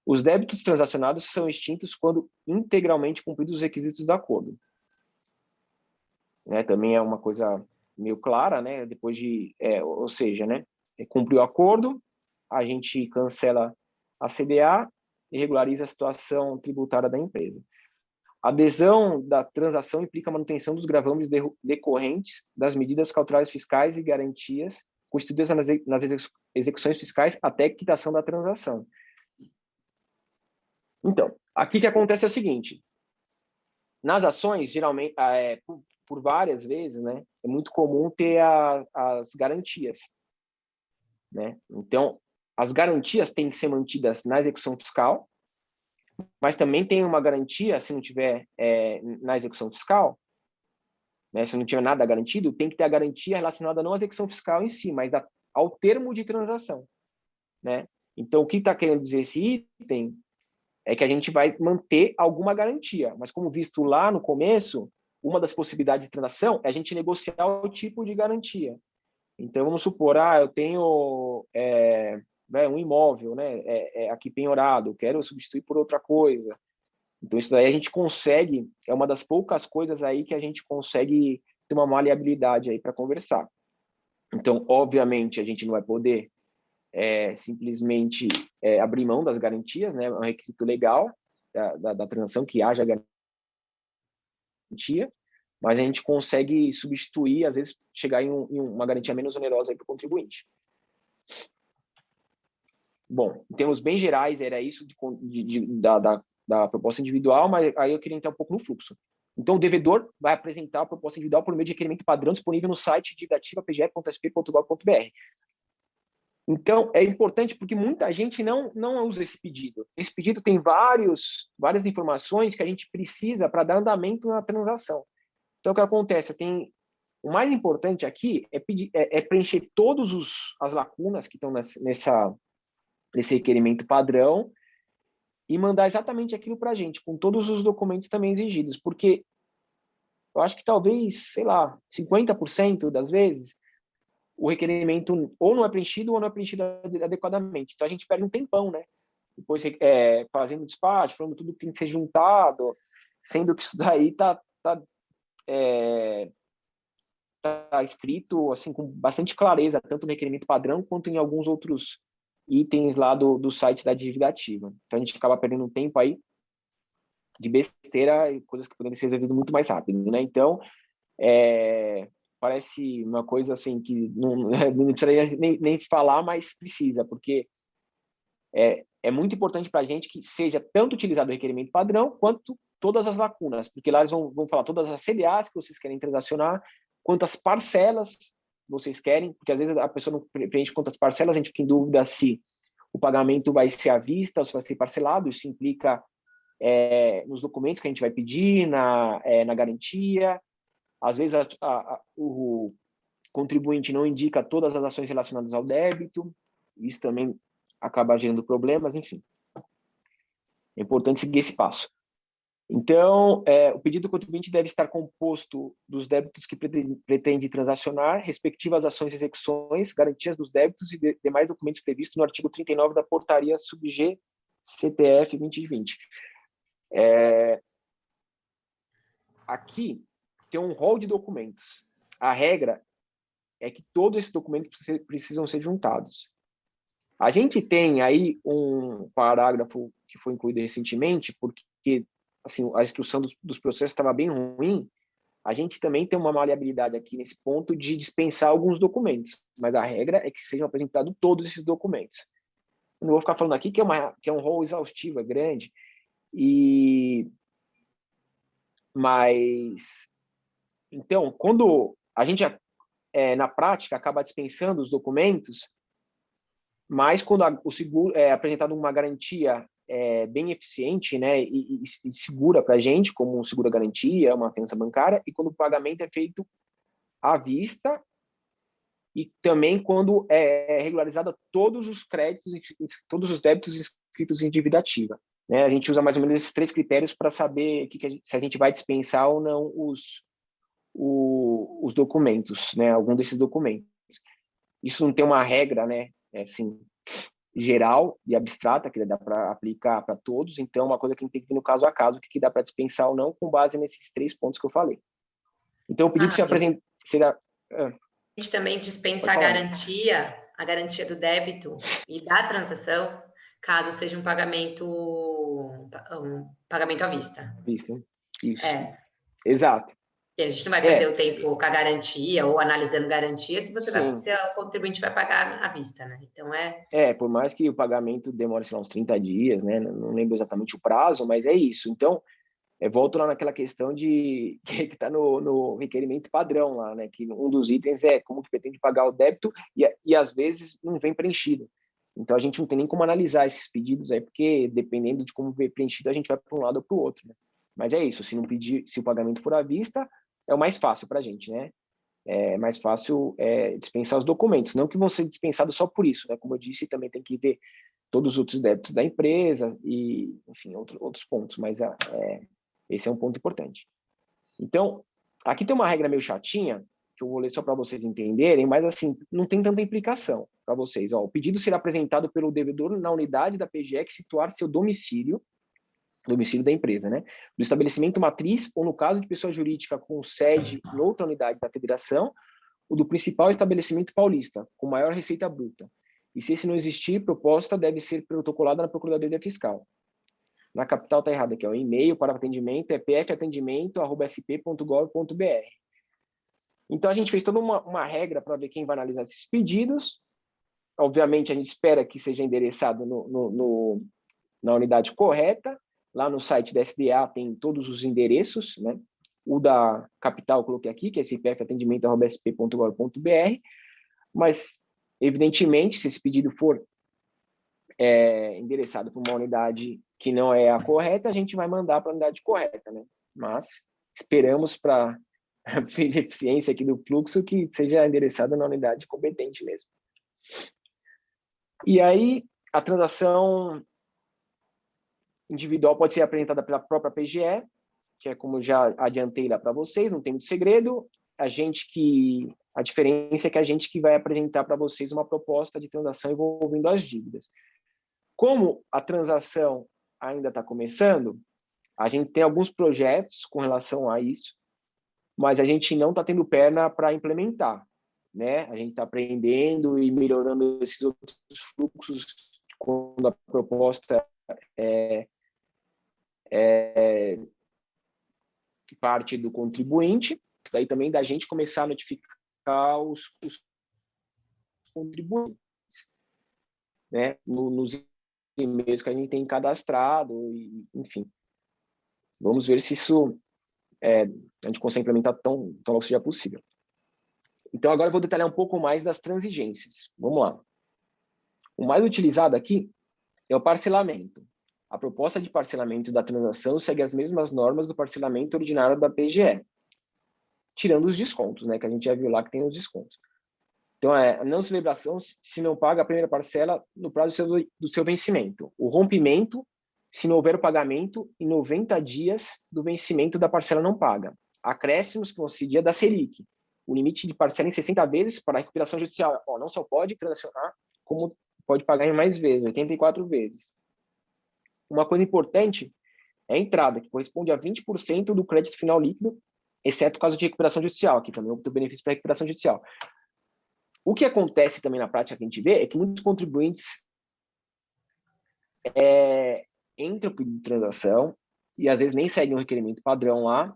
Os débitos transacionados são extintos quando integralmente cumpridos os requisitos do acordo. Né? Também é uma coisa meio clara, né? Depois de, ou seja, né? Cumpriu o acordo, a gente cancela a CDA e regulariza a situação tributária da empresa. A adesão da transação implica a manutenção dos gravames decorrentes das medidas cautelares fiscais e garantias constituídas nas execuções fiscais até a quitação da transação. Então, aqui que acontece é o seguinte: nas ações, geralmente, por várias vezes, né, é muito comum ter as garantias, né? Então, as garantias têm que ser mantidas na execução fiscal, mas também tem uma garantia, se não tiver na execução fiscal, né, se não tiver nada garantido, tem que ter a garantia relacionada não à execução fiscal em si, mas ao termo de transação, né? Então, o que está querendo dizer esse item é que a gente vai manter alguma garantia, mas como visto lá no começo, uma das possibilidades de transação é a gente negociar o tipo de garantia. Então, vamos supor, eu tenho um imóvel, né, aqui penhorado, quero substituir por outra coisa. Então, isso daí a gente consegue, é uma das poucas coisas aí que a gente consegue ter uma maleabilidade aí para conversar. Então, obviamente, a gente não vai poder simplesmente abrir mão das garantias, né, é um requisito legal da transação que haja garantia, mas a gente consegue substituir, às vezes, chegar em uma garantia menos onerosa para o contribuinte. Bom, em termos bem gerais, era isso da proposta individual, mas aí eu queria entrar um pouco no fluxo. Então, o devedor vai apresentar a proposta individual por meio de requerimento padrão disponível no site dividativa.pge.sp.gov.br. Então, é importante porque muita gente não usa esse pedido. Esse pedido tem várias informações que a gente precisa para dar andamento na transação. Então, o que acontece? O mais importante aqui é preencher todas as lacunas que estão nesse requerimento padrão e mandar exatamente aquilo para a gente, com todos os documentos também exigidos, porque eu acho que talvez, 50% das vezes, o requerimento ou não é preenchido ou não é preenchido adequadamente. Então, a gente perde um tempão, né? Depois, fazendo despacho, falando tudo que tem que ser juntado, sendo que isso daí tá escrito assim, com bastante clareza, tanto no requerimento padrão quanto em alguns outros itens lá do site da dívida ativa. Então, a gente acaba perdendo um tempo aí de besteira e coisas que poderiam ser resolvidas muito mais rápido, né? Então, parece uma coisa assim que não precisaria nem se falar, mas precisa, porque é muito importante para a gente que seja tanto utilizado o requerimento padrão quanto todas as lacunas, porque lá eles vão falar todas as CDAs que vocês querem transacionar, quantas parcelas vocês querem, porque às vezes a pessoa não preenche quantas parcelas, a gente fica em dúvida se o pagamento vai ser à vista ou se vai ser parcelado. Isso implica nos documentos que a gente vai pedir, na garantia. Às vezes o contribuinte não indica todas as ações relacionadas ao débito, isso também acaba gerando problemas, enfim. É importante seguir esse passo. Então, o pedido do contribuinte deve estar composto dos débitos que pretende transacionar, respectivas ações e execuções, garantias dos débitos e demais documentos previstos no artigo 39 da portaria sub-G CTF 2020. Aqui tem um rol de documentos. A regra é que todos esses documentos precisam ser juntados. A gente tem aí um parágrafo que foi incluído recentemente, porque assim, a instrução dos processos estava bem ruim. A gente também tem uma maleabilidade aqui nesse ponto de dispensar alguns documentos, mas a regra é que sejam apresentados todos esses documentos. Eu não vou ficar falando aqui que é um rol exaustivo, é grande, mas então, quando a gente na prática acaba dispensando os documentos, mas quando o seguro é apresentado uma garantia bem eficiente, né, e segura para a gente, como um seguro-garantia, uma fiança bancária, e quando o pagamento é feito à vista e também quando é regularizada todos os créditos, todos os débitos inscritos em dívida ativa. Né? A gente usa mais ou menos esses 3 critérios para saber se a gente vai dispensar ou não os documentos, né? Algum desses documentos. Isso não tem uma regra, né? Assim, geral e abstrata, que dá para aplicar para todos, então é uma coisa que a gente tem que ver no caso a caso, que dá para dispensar ou não, com base nesses 3 pontos que eu falei. Então, o pedido se apresenta... A gente também dispensa a garantia do débito e da transação, caso seja um pagamento à vista. Isso. Exato. E a gente não vai perder o tempo com a garantia ou analisando garantia se o contribuinte vai pagar à vista, né? Então por mais que o pagamento demore, sei lá, uns 30 dias, né? Não lembro exatamente o prazo, mas é isso. Então, volto lá naquela questão que está no requerimento padrão lá, né? Que um dos itens é como que pretende pagar o débito e às vezes não vem preenchido. Então, a gente não tem nem como analisar esses pedidos aí, porque dependendo de como vem preenchido, a gente vai para um lado ou para o outro, né? Mas é isso, se o pagamento for à vista, é o mais fácil para a gente, né? É mais fácil dispensar os documentos, não que vão ser dispensados só por isso, né? Como eu disse, também tem que ver todos os outros débitos da empresa e, enfim, outros pontos, mas esse é um ponto importante. Então, aqui tem uma regra meio chatinha, que eu vou ler só para vocês entenderem, mas assim, não tem tanta implicação para vocês. O pedido será apresentado pelo devedor na unidade da PGE que situar seu domicílio da empresa, né? Do estabelecimento matriz, ou no caso de pessoa jurídica com sede em outra unidade da federação, ou do principal estabelecimento paulista, com maior receita bruta. E se esse não existir, proposta deve ser protocolada na Procuradoria Fiscal. Na capital está errado aqui, o e-mail para atendimento é pfatendimento@sp.gov.br. Então, a gente fez toda uma regra para ver quem vai analisar esses pedidos. Obviamente, a gente espera que seja endereçado na unidade correta. Lá no site da SDA tem todos os endereços, né? O da capital eu coloquei aqui, que é cpfatendimento@sp.gov.br, mas, evidentemente, se esse pedido for endereçado para uma unidade que não é a correta, a gente vai mandar para a unidade correta, né? Mas esperamos, para eficiência aqui do fluxo, que seja endereçado na unidade competente mesmo. E aí, a transação individual pode ser apresentada pela própria PGE, que é como já adiantei lá para vocês, não tem muito segredo. A diferença é que a gente que vai apresentar para vocês uma proposta de transação envolvendo as dívidas. Como a transação ainda está começando, a gente tem alguns projetos com relação a isso, mas a gente não está tendo perna para implementar, né? A gente está aprendendo e melhorando esses outros fluxos quando a proposta parte do contribuinte, daí também da gente começar a notificar os contribuintes, né, nos e-mails que a gente tem cadastrado, e, enfim. Vamos ver se isso a gente consegue implementar tão logo seja possível. Então, agora eu vou detalhar um pouco mais das transigências. Vamos lá. O mais utilizado aqui é o parcelamento. A proposta de parcelamento da transação segue as mesmas normas do parcelamento ordinário da PGE, tirando os descontos, né, que a gente já viu lá que tem os descontos. Então, a não celebração se não paga a primeira parcela no prazo do seu vencimento. O rompimento, se não houver o pagamento em 90 dias do vencimento da parcela não paga. Acréscimos que vão ser dia da Selic. O limite de parcela em 60 vezes para a recuperação judicial. Não só pode transacionar, como pode pagar em mais vezes, 84 vezes. Uma coisa importante é a entrada, que corresponde a 20% do crédito final líquido, exceto o caso de recuperação judicial, aqui também obtém benefício para recuperação judicial. O que acontece também na prática que a gente vê é que muitos contribuintes entram no pedido de transação e às vezes nem seguem o requerimento padrão lá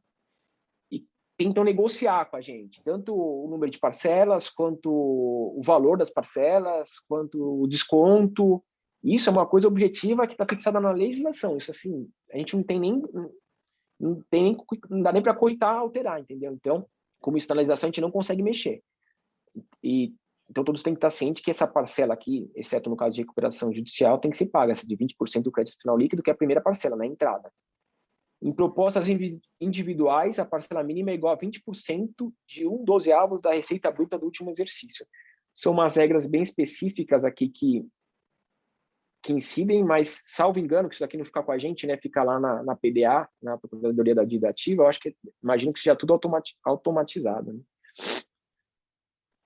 e tentam negociar com a gente, tanto o número de parcelas, quanto o valor das parcelas, quanto o desconto. Isso é uma coisa objetiva que está fixada na legislação. Isso, assim, a gente não dá nem para cogitar alterar, entendeu? Então, como isso está na legislação, a gente não consegue mexer. Então, todos têm que estar cientes que essa parcela aqui, exceto no caso de recuperação judicial, tem que ser paga, essa de 20% do crédito final líquido, que é a primeira parcela, na entrada. Em propostas individuais, a parcela mínima é igual a 20% de 1/12 da receita bruta do último exercício. São umas regras bem específicas aqui que incidem, mas, salvo engano, que isso aqui não fica com a gente, né? Fica lá na PDA, na Procuradoria da Dívida Ativa, eu acho que, imagino que seja tudo automatizado, né?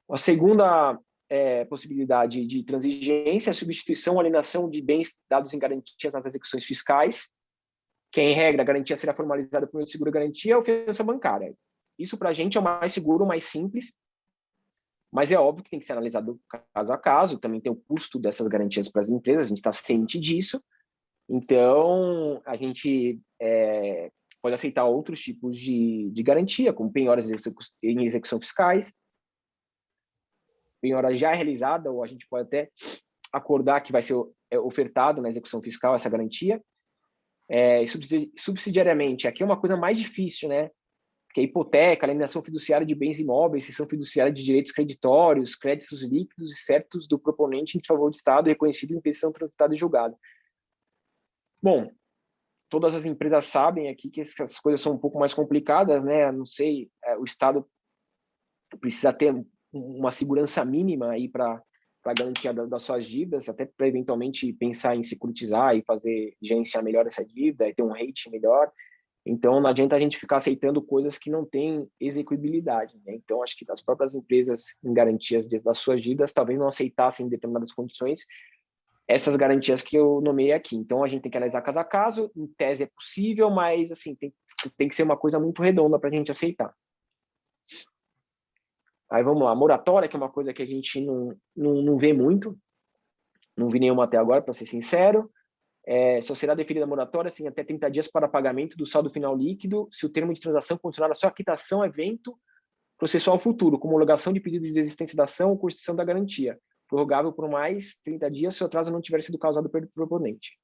A segunda possibilidade de transigência é a substituição ou alienação de bens dados em garantias nas execuções fiscais, que, em regra, a garantia será formalizada por meio de seguro-garantia ou fiança bancária. Isso, para a gente, é o mais seguro, o mais simples, mas é óbvio que tem que ser analisado caso a caso, também tem o custo dessas garantias para as empresas, a gente está ciente disso, então a gente pode aceitar outros tipos de garantia, como penhoras em execução fiscais, penhora já realizada, ou a gente pode até acordar que vai ser ofertado na execução fiscal essa garantia. Subsidiariamente, aqui é uma coisa mais difícil, né? Que é hipoteca, alienação fiduciária de bens imóveis, cessão fiduciária de direitos creditórios, créditos líquidos e certos do proponente em favor do Estado reconhecido em petição transitada e julgada. Bom, todas as empresas sabem aqui que essas coisas são um pouco mais complicadas, né? Não sei, o Estado precisa ter uma segurança mínima aí para garantia das suas dívidas, até para eventualmente pensar em securitizar e gerenciar melhor essa dívida e ter um rating melhor. Então, não adianta a gente ficar aceitando coisas que não têm execuibilidade, né? Então, acho que as próprias empresas em garantias das suas dívidas talvez não aceitassem em determinadas condições essas garantias que eu nomeei aqui. Então, a gente tem que analisar caso a caso, em tese é possível, mas assim, tem que ser uma coisa muito redonda para a gente aceitar. Aí vamos lá, moratória, que é uma coisa que a gente não vê muito, não vi nenhuma até agora, para ser sincero. Só será deferida a moratória assim, até 30 dias para pagamento do saldo final líquido, se o termo de transação condicionar a sua quitação, evento processual futuro, como homologação de pedido de desistência da ação ou constituição da garantia, prorrogável por mais 30 dias se o atraso não tiver sido causado pelo proponente.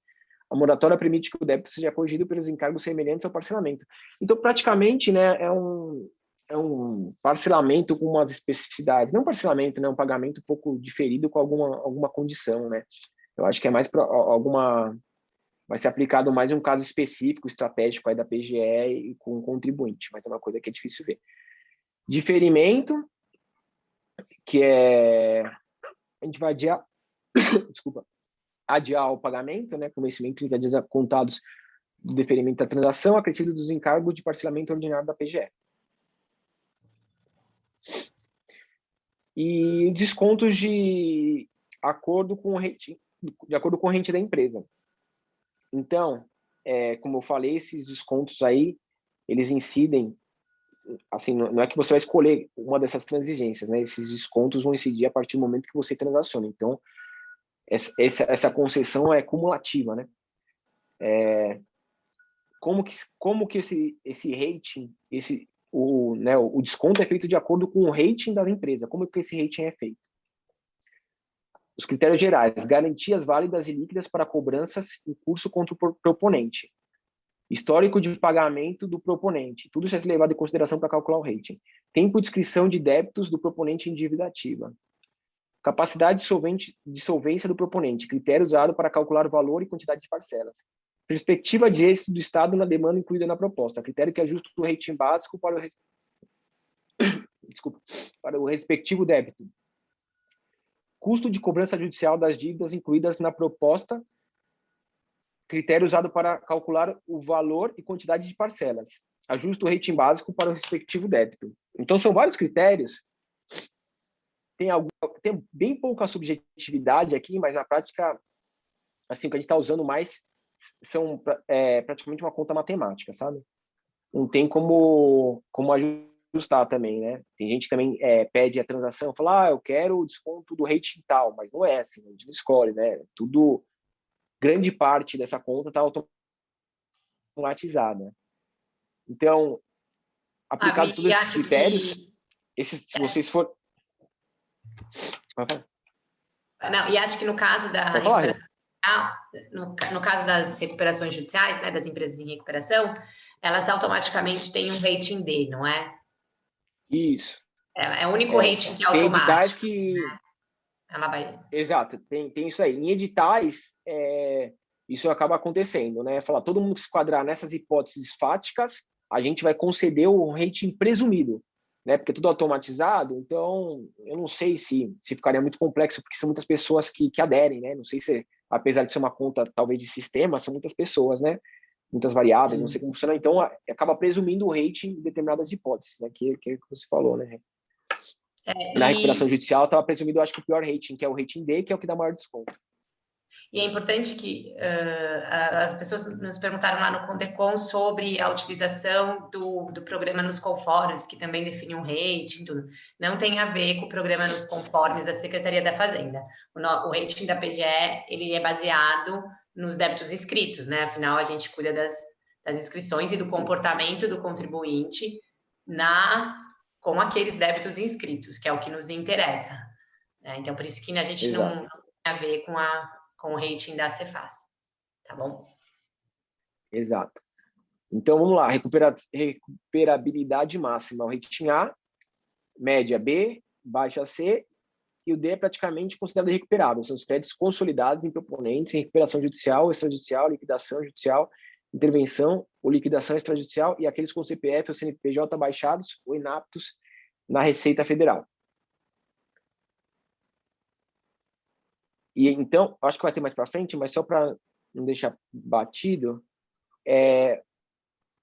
A moratória permite que o débito seja corrigido pelos encargos semelhantes ao parcelamento. Então, praticamente, né, é um parcelamento com umas especificidades. Não parcelamento, né, um pagamento um pouco diferido com alguma condição, né? Eu acho que é mais para vai ser aplicado mais em um caso específico, estratégico aí da PGE e com o contribuinte, mas é uma coisa que é difícil ver. Diferimento, que a gente vai adiar, adiar o pagamento, né, com vencimento 30 dias contados do deferimento da transação, acrescido dos encargos de parcelamento ordinário da PGE. E descontos de acordo com o rating da empresa. Então, como eu falei, esses descontos aí, eles incidem, assim, não é que você vai escolher uma dessas transigências, né? Esses descontos vão incidir a partir do momento que você transaciona. Então, essa concessão é cumulativa, né? Como que esse rating, o desconto é feito de acordo com o rating da empresa? Como que esse rating é feito? Os critérios gerais: garantias válidas e líquidas para cobranças em curso contra o proponente. Histórico de pagamento do proponente. Tudo isso é levado em consideração para calcular o rating. Tempo de inscrição de débitos do proponente em dívida ativa. Capacidade de solvência do proponente. Critério usado para calcular o valor e quantidade de parcelas. Perspectiva de êxito do Estado na demanda incluída na proposta. Critério que ajusta o rating básico para o respectivo débito. Custo de cobrança judicial das dívidas incluídas na proposta, critério usado para calcular o valor e quantidade de parcelas. Ajusta o rating básico para o respectivo débito. Então, são vários critérios. Tem bem pouca subjetividade aqui, mas na prática, assim, o que a gente está usando mais são praticamente uma conta matemática, sabe? Não tem como ajustar também, né? Tem gente que também pede a transação, fala, eu quero o desconto do rating tal, mas não é assim, a gente não escolhe, né? Grande parte dessa conta está automatizada. Então, aplicado todos esses critérios, se vocês for... Não, e acho que no caso da recuperação, no caso das recuperações judiciais, né, das empresas em recuperação, elas automaticamente têm um rating D, não é? Isso. É o único rating que é automático. Tem editais que... Né? Ela vai... Exato, tem isso aí. Em editais, isso acaba acontecendo, né? Falar, todo mundo que se enquadrar nessas hipóteses fáticas, a gente vai conceder o rating presumido, né? Porque é tudo automatizado, então eu não sei se ficaria muito complexo, porque são muitas pessoas que aderem, né? Não sei se, apesar de ser uma conta talvez de sistema, são muitas pessoas, né? Muitas variáveis, não sei como funciona, então acaba presumindo o rating em determinadas hipóteses, né? Que você falou, né? Na recuperação judicial estava presumido, acho que o pior rating, que é o rating D, que é o que dá maior desconto. E é importante que as pessoas nos perguntaram lá no Condecon sobre a utilização do programa nos conformes, que também define um rating, tudo. Não tem a ver com o programa nos conformes da Secretaria da Fazenda. O rating da PGE, ele é baseado nos débitos inscritos, né? Afinal, a gente cuida das inscrições e do comportamento do contribuinte com aqueles débitos inscritos, que é o que nos interessa, né? Então, por isso que a gente não tem a ver com o rating da Cefaz, tá bom? Exato. Então, vamos lá. Recuperabilidade máxima. O rating A, média B, baixa C, e o D é praticamente considerado recuperável. São os créditos consolidados em proponentes, em recuperação judicial, extrajudicial, liquidação judicial, intervenção ou liquidação extrajudicial, e aqueles com CPF ou CNPJ baixados ou inaptos na Receita Federal. E então, acho que vai ter mais para frente, mas só para não deixar batido,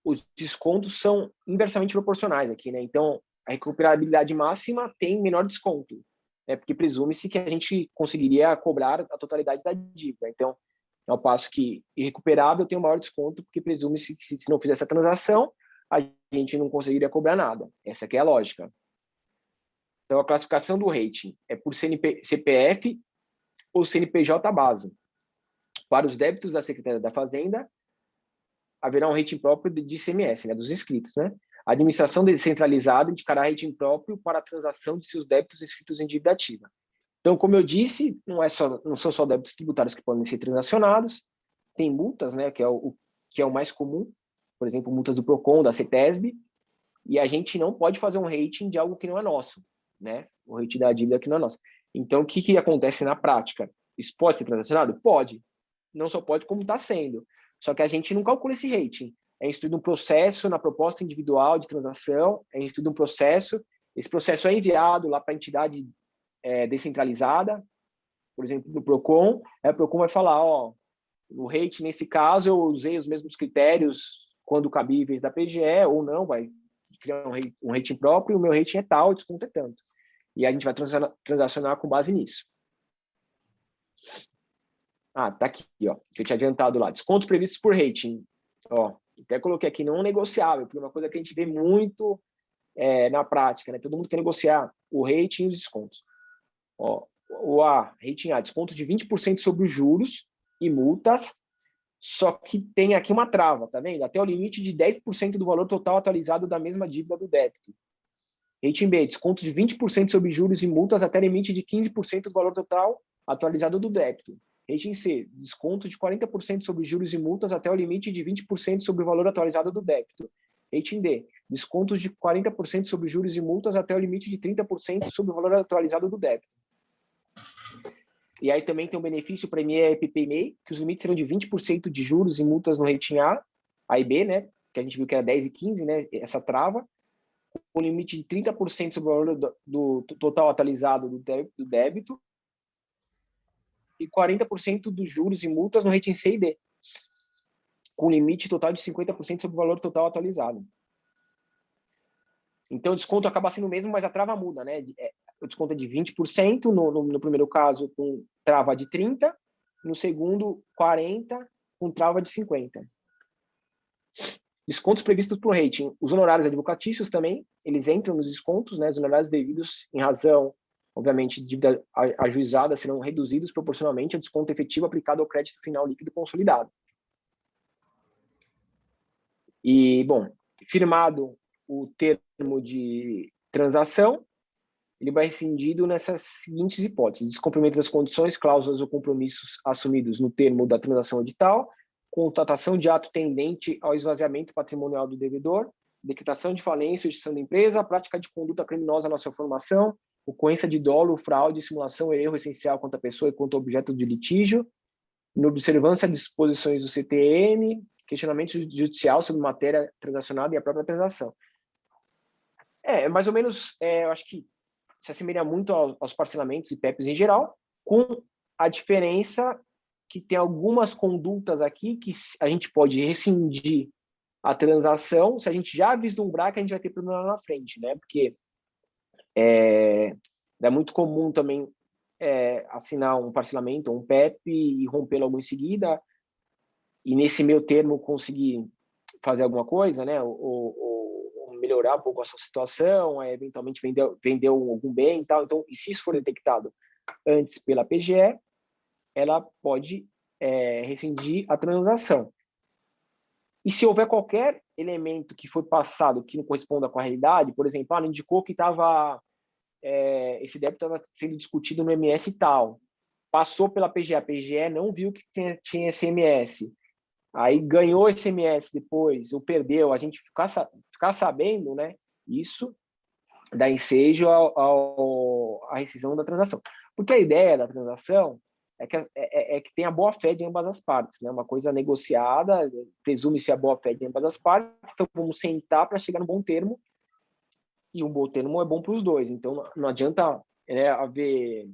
os descontos são inversamente proporcionais aqui, né? Então, a recuperabilidade máxima tem menor desconto, né? Porque presume-se que a gente conseguiria cobrar a totalidade da dívida. Então, ao passo que irrecuperável tem um maior desconto, porque presume-se que se não fizesse a transação, a gente não conseguiria cobrar nada. Essa aqui é a lógica. Então, a classificação do rating é por CPF ou CNPJ base. Para os débitos da Secretaria da Fazenda, haverá um rating próprio de ICMS, né, dos inscritos, né? A administração descentralizada indicará rating próprio para a transação de seus débitos inscritos em dívida ativa. Então, como eu disse, não são só débitos tributários que podem ser transacionados, tem multas, né, que é o mais comum, por exemplo, multas do Procon, da CETESB, e a gente não pode fazer um rating de algo que não é nosso, né? O rating da dívida que não é nosso. Então, o que acontece na prática? Isso pode ser transacionado? Pode. Não só pode, como está sendo. Só que a gente não calcula esse rating. É instruído um processo na proposta individual de transação, é instruído um processo, esse processo é enviado lá para a entidade descentralizada, por exemplo, do Procon, o Procon vai falar, no rating, nesse caso, eu usei os mesmos critérios quando cabíveis da PGE, ou não, vai criar um rating próprio, o meu rating é tal, o desconto é tanto. E a gente vai transacionar com base nisso. Tá aqui, que eu tinha adiantado lá. Descontos previstos por rating. Até coloquei aqui, não negociável, porque é uma coisa que a gente vê muito na prática, né? Todo mundo quer negociar o rating e os descontos. O rating A, desconto de 20% sobre os juros e multas, só que tem aqui uma trava, tá vendo? Até o limite de 10% do valor total atualizado da mesma dívida do débito. Rating B, desconto de 20% sobre juros e multas até limite de 15% do valor total atualizado do débito. Rating C, desconto de 40% sobre juros e multas até o limite de 20% sobre o valor atualizado do débito. Rating D, descontos de 40% sobre juros e multas até o limite de 30% sobre o valor atualizado do débito. E aí também tem um benefício para ME, EPP e MEI, que os limites serão de 20% de juros e multas no rating A e B, né? Que a gente viu que era 10 e 15, né? Essa trava, com limite de 30% sobre o valor do total atualizado do débito e 40% dos juros e multas no rating C e D, com limite total de 50% sobre o valor total atualizado. Então, o desconto acaba sendo o mesmo, mas a trava muda, né? O desconto é de 20%, no primeiro caso, com trava de 30%, no segundo, 40%, com trava de 50%. Descontos previstos por rating. Os honorários advocatícios também, eles entram nos descontos, né? Os honorários devidos em razão, obviamente, de dívida ajuizada serão reduzidos proporcionalmente ao desconto efetivo aplicado ao crédito final líquido consolidado. E, bom, firmado o termo de transação, ele vai rescindido nessas seguintes hipóteses: descumprimento das condições, cláusulas ou compromissos assumidos no termo da transação edital, constatação de ato tendente ao esvaziamento patrimonial do devedor, decretação de falência ou extinção da empresa, prática de conduta criminosa na sua formação, ocorrência de dolo, fraude, simulação e erro essencial contra a pessoa e contra o objeto de litígio, na observância de disposições do CTM, questionamento judicial sobre matéria transacionada e a própria transação. Mais ou menos, eu acho que se assemelha muito aos parcelamentos e PEPs em geral, com a diferença que tem algumas condutas aqui que a gente pode rescindir a transação se a gente já vislumbrar que a gente vai ter problema lá na frente, né? Porque é muito comum também assinar um parcelamento ou um PEP e romper logo em seguida, e nesse meio termo conseguir fazer alguma coisa, né? Ou melhorar um pouco a sua situação, eventualmente vender algum bem e tal. Então, e se isso for detectado antes pela PGE, ela pode rescindir a transação. E se houver qualquer elemento que foi passado que não corresponda com a realidade, por exemplo, ela indicou que esse débito estava sendo discutido no MS tal, passou pela PGE, a PGE não viu que tinha SMS, aí ganhou SMS depois, ou perdeu, a gente ficar sabendo, né, isso dá ensejo à rescisão da transação. Porque a ideia da transação é que tenha boa-fé de ambas as partes, né? Uma coisa negociada, presume-se a boa-fé de ambas as partes, então vamos sentar para chegar no bom termo, e um bom termo é bom para os dois. Então, não adianta haver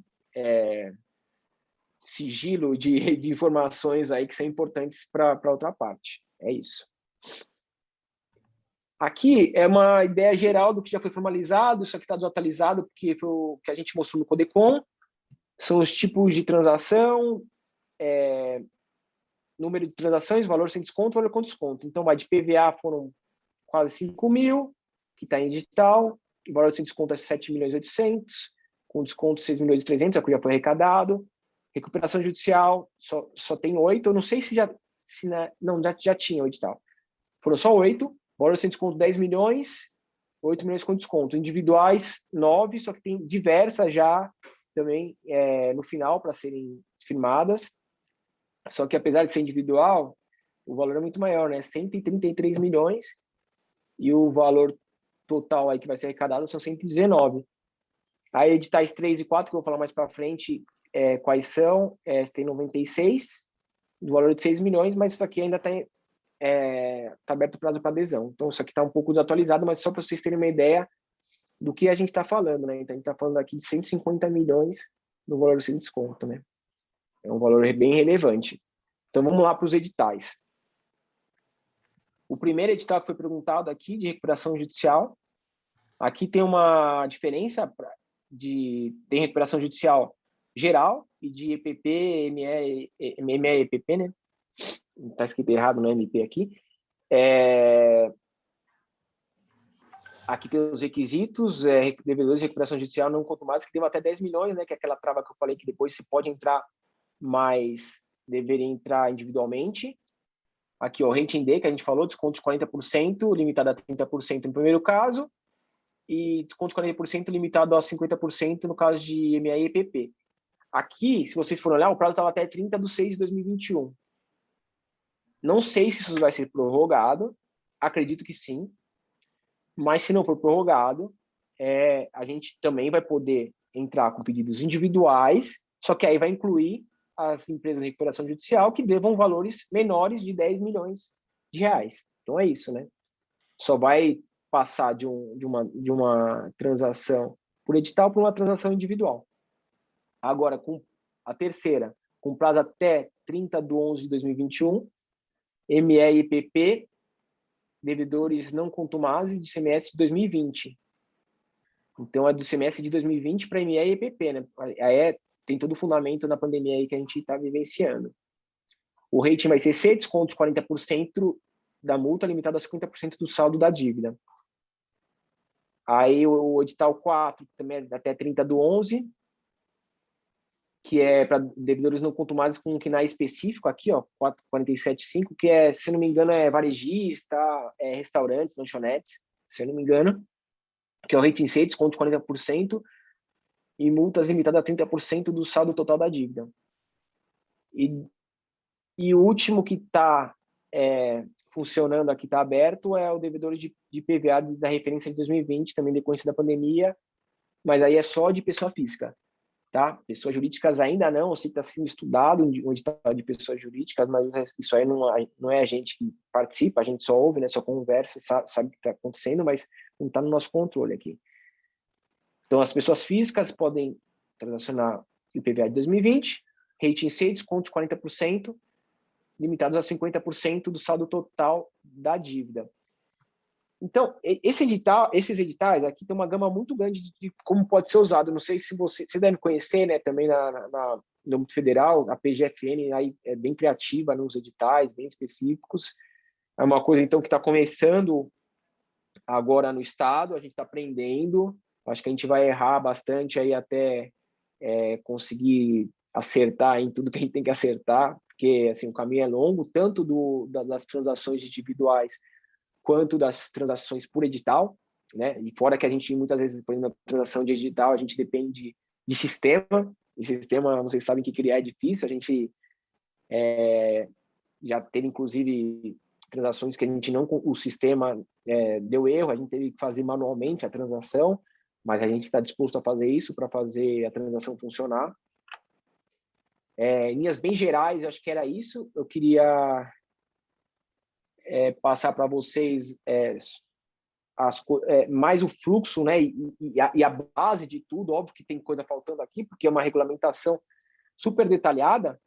sigilo de informações aí que são importantes para a outra parte. É isso. Aqui é uma ideia geral do que já foi formalizado, isso aqui está desatualizado, porque foi o que a gente mostrou no Codecom. São os tipos de transação, número de transações, valor sem desconto, valor com desconto. Então, de PVA foram quase 5 mil, que está em digital, o valor sem desconto é 7.800.000, com desconto 6.300.000, é o que já foi arrecadado. Recuperação judicial só tem 8, eu não sei se já tinha o edital. Foram só 8, valor sem desconto 10 milhões, 8 milhões com desconto. Individuais, 9, só que tem diversas já também no final para serem firmadas. Só que apesar de ser individual, o valor é muito maior, né? 133 milhões e o valor total aí que vai ser arrecadado são 119. Aí editais 3 e 4, que eu vou falar mais para frente, quais são, tem 96, do valor de 6 milhões, mas isso aqui ainda está aberto o prazo para adesão. Então, isso aqui está um pouco desatualizado, mas só para vocês terem uma ideia do que a gente está falando, né? Então, a gente está falando aqui de 150 milhões no valor sem desconto, né? É um valor bem relevante. Então, vamos lá para os editais. O primeiro edital que foi perguntado aqui, de recuperação judicial, aqui tem uma diferença tem recuperação judicial geral e de EPP, ME e EPP, né? Está escrito errado no MP aqui. Aqui tem os requisitos, devedores de recuperação judicial não conto mais, que deu até 10 milhões, né? Que é aquela trava que eu falei que depois se pode entrar, mas deveria entrar individualmente. Aqui, o rating D, que a gente falou, desconto de 40%, limitado a 30% no primeiro caso, e desconto de 40% limitado a 50% no caso de ME e EPP. Aqui, se vocês forem olhar, o prazo estava até 30/6/2021. Não sei se isso vai ser prorrogado, acredito que sim, mas se não for prorrogado, a gente também vai poder entrar com pedidos individuais, só que aí vai incluir as empresas de recuperação judicial que devam valores menores de 10 milhões de reais. Então é isso, né? Só vai passar de uma transação por edital para uma transação individual. Agora, com a terceira, com prazo até 30/11/2021, ME e EPP, devedores não contumazes de CMS de 2020. Então, é do CMS de 2020 para ME e EPP, né? Aí tem todo o fundamento na pandemia aí que a gente está vivenciando. O rating vai ser C, desconto de 40% da multa, limitado a 50% do saldo da dívida. Aí o edital 4, também é até 30/11, que é para devedores não contumazes com um KNAI específico aqui, ó, 447.5, que se não me engano, é varejista, restaurantes, lanchonetes, se eu não me engano, que é o rating C, desconto de 40%, e multas limitadas a 30% do saldo total da dívida. E o último que está funcionando aqui, está aberto, é o devedor de PVA da referência de 2020, também decorrência da pandemia, mas aí é só de pessoa física, tá? Pessoas jurídicas ainda não, eu sei que está sendo estudado um edital de pessoas jurídicas, mas isso aí não é a gente que participa, a gente só ouve, né, só conversa, sabe o que está acontecendo, mas não está no nosso controle aqui. Então, as pessoas físicas podem transacionar IPVA de 2020, rating C, desconto de 40%, limitados a 50% do saldo total da dívida. Então, esses editais, aqui tem uma gama muito grande de como pode ser usado. Não sei se você deve conhecer, né, também no âmbito federal, a PGFN aí é bem criativa nos editais, bem específicos. É uma coisa, então, que está começando agora no Estado, a gente está aprendendo. Acho que a gente vai errar bastante aí até conseguir acertar em tudo que a gente tem que acertar, porque assim, o caminho é longo, tanto das transações individuais quanto das transações por edital, né? E fora que a gente, muitas vezes, por exemplo, na transação de edital, a gente depende de sistema, e sistema, vocês sabem que criar é difícil, a gente já teve, inclusive, transações que a gente não, o sistema deu erro, a gente teve que fazer manualmente a transação, mas a gente está disposto a fazer isso para fazer a transação funcionar. Em linhas bem gerais, acho que era isso. Eu queria passar para vocês mais o fluxo, né, e a base de tudo. Óbvio que tem coisa faltando aqui, porque é uma regulamentação super detalhada,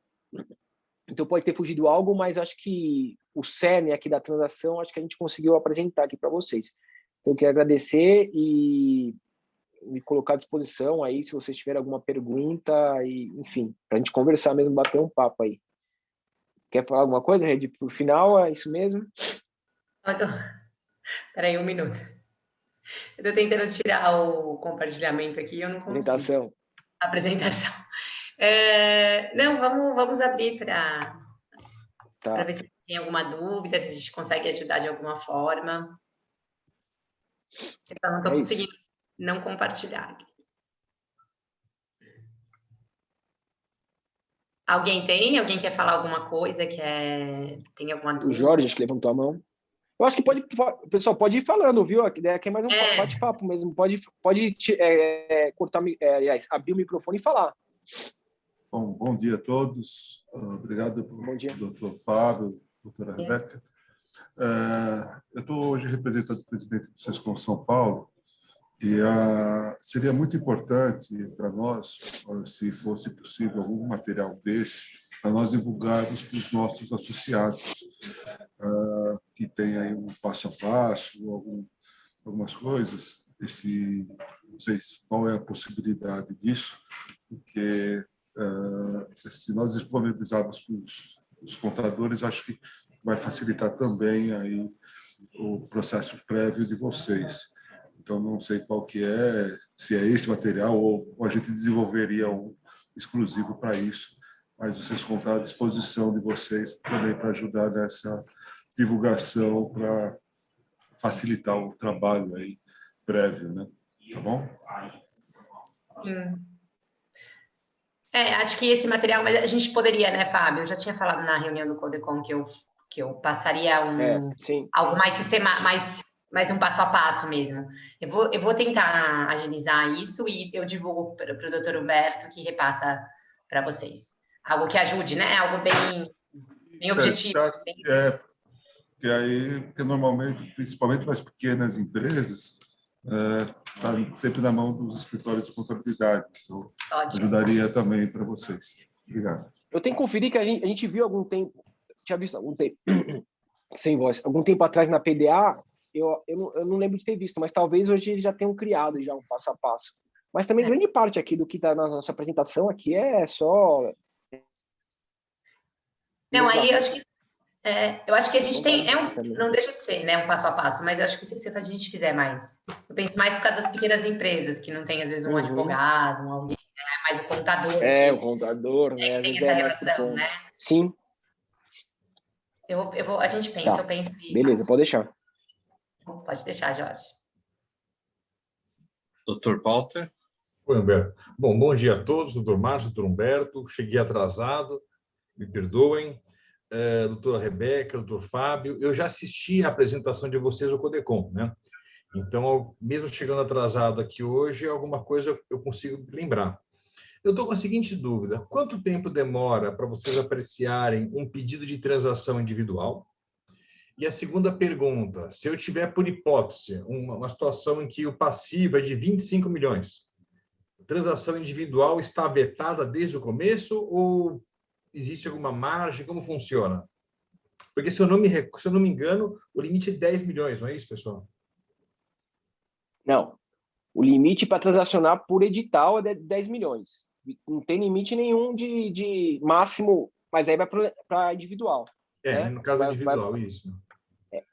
então pode ter fugido algo, mas acho que o cerne aqui da transação, acho que a gente conseguiu apresentar aqui para vocês. Então, eu quero agradecer e me colocar à disposição aí, se vocês tiverem alguma pergunta, e, enfim, para a gente conversar mesmo, bater um papo aí. Quer falar alguma coisa, Rede? Por final, é isso mesmo? Espera aí, um minuto. Eu estou tentando tirar o compartilhamento aqui, eu não consigo. Apresentação. Não, vamos abrir para ver se tem alguma dúvida, se a gente consegue ajudar de alguma forma. Eu não estou conseguindo não compartilhar aqui. Alguém tem? Alguém quer falar alguma coisa? Tem alguma dúvida? O Jorge, acho que levantou a mão. Eu acho que o pessoal pode ir falando, viu? Aqui é mais um bate-papo mesmo. Pode cortar, aliás, abrir o microfone e falar. Bom dia a todos. Obrigado, doutor Fábio, doutora Rebeca. Eu estou hoje representando o presidente do SESCOM São Paulo e seria muito importante para nós, se fosse possível, algum material desse, para nós divulgarmos para os nossos associados, que tem aí um passo a passo, algumas coisas. Não sei qual é a possibilidade disso, porque se nós disponibilizarmos para os contadores, acho que vai facilitar também aí o processo prévio de vocês. Então, não sei qual que se é esse material ou a gente desenvolveria um exclusivo para isso, mas vocês contar à disposição de vocês também para ajudar nessa divulgação, para facilitar o trabalho aí prévio, né? Tá bom? Acho que esse material, mas a gente poderia, né, Fábio? Eu já tinha falado na reunião do Codecom que eu passaria algo mais mais um passo a passo mesmo. Eu vou tentar agilizar isso e eu divulgo para o doutor Humberto, que repassa para vocês. Algo que ajude, né? Algo bem objetivo. Porque normalmente, principalmente nas pequenas empresas, está sempre na mão dos escritórios de contabilidade. Então, ajudaria também para vocês. Obrigado. Eu tenho que conferir que a gente viu algum tempo, tinha visto algum tempo, sem voz, algum tempo atrás na PDA, eu não lembro de ter visto, mas talvez hoje eles já tenham criado já um passo a passo. Mas também grande parte aqui do que está na nossa apresentação aqui é só... Não, aí eu acho que a gente tem, não deixa de ser, né, um passo a passo, mas eu acho que se a gente fizer mais, eu penso mais por causa das pequenas empresas, que não tem, às vezes, um advogado, alguém, né, mais o contador. O contador, né? Tem essa relação, né? Sim. A gente pensa, eu penso. Beleza, pode deixar. Pode deixar, Jorge. Doutor Walter. Oi, Humberto. Bom dia a todos, doutor Márcio, doutor Humberto. Cheguei atrasado, me perdoem. Doutora Rebeca, doutor Fábio, eu já assisti a apresentação de vocês no Codecom, né? Então, mesmo chegando atrasado aqui hoje, alguma coisa eu consigo lembrar. Eu estou com a seguinte dúvida: quanto tempo demora para vocês apreciarem um pedido de transação individual? E a segunda pergunta, se eu tiver, por hipótese, uma situação em que o passivo é de 25 milhões, a transação individual está vetada desde o começo ou existe alguma margem? Como funciona? Porque, se eu não me engano, o limite é 10 milhões, não é isso, pessoal? Não. O limite para transacionar por edital é de 10 milhões. Não tem limite nenhum de máximo, mas aí vai para individual. Né? No caso individual, isso.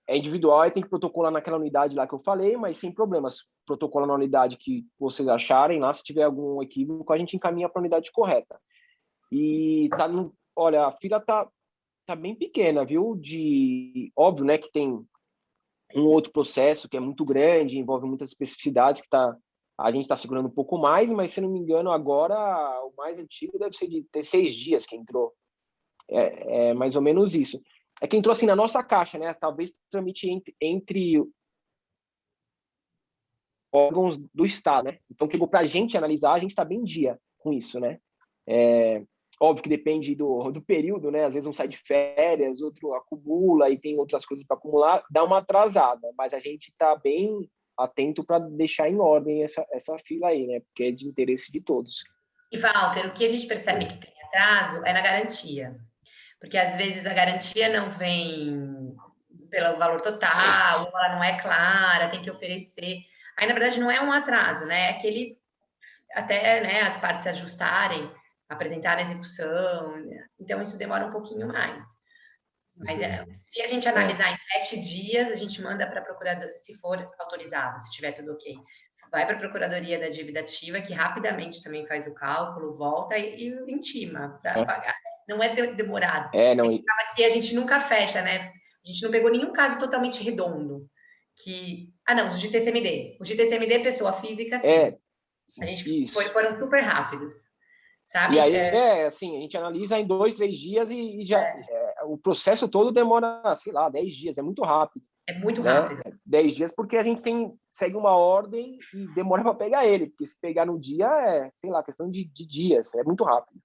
É individual, aí tem que protocolar naquela unidade lá que eu falei, mas sem problemas. Protocola na unidade que vocês acharem lá, se tiver algum equívoco, a gente encaminha para a unidade correta. E olha, a fila tá bem pequena, viu? Óbvio, né, que tem um outro processo que é muito grande, envolve muitas especificidades a gente está segurando um pouco mais, mas se não me engano agora o mais antigo deve ser de ter 6 dias que entrou. É mais ou menos isso. É que entrou assim na nossa caixa, né? Talvez tramite entre órgãos do Estado, né? Então, chegou para a gente analisar, a gente está bem em dia com isso, né? Óbvio que depende do período, né? Às vezes um sai de férias, outro acumula e tem outras coisas para acumular, dá uma atrasada, mas a gente está bem atento para deixar em ordem essa fila aí, né? Porque é de interesse de todos. E, Walter, o que a gente percebe que tem atraso é na garantia. Porque, às vezes, a garantia não vem pelo valor total, ou ela não é clara, tem que oferecer. Aí, na verdade, não é um atraso, né? É aquele, até, né, as partes se ajustarem, apresentar a execução. Então, isso demora um pouquinho mais. Mas se a gente analisar em 7 dias, a gente manda para a procuradora, se for autorizado, se tiver tudo ok. Vai para a Procuradoria da Dívida Ativa, que rapidamente também faz o cálculo, volta e intima para pagar. Não é demorado. Não... Aqui a gente nunca fecha, né? A gente não pegou nenhum caso totalmente redondo. Não, os de TCMD. Os de TCMD, pessoa física, sim. A gente foram super rápidos. Sabe? E aí, assim, a gente analisa em 2, 3 dias e já... o processo todo demora, sei lá, 10 dias. É muito rápido. É muito rápido. 10 dias, porque a gente segue uma ordem e demora para pegar ele. Porque se pegar no dia, sei lá, questão de dias. É muito rápido,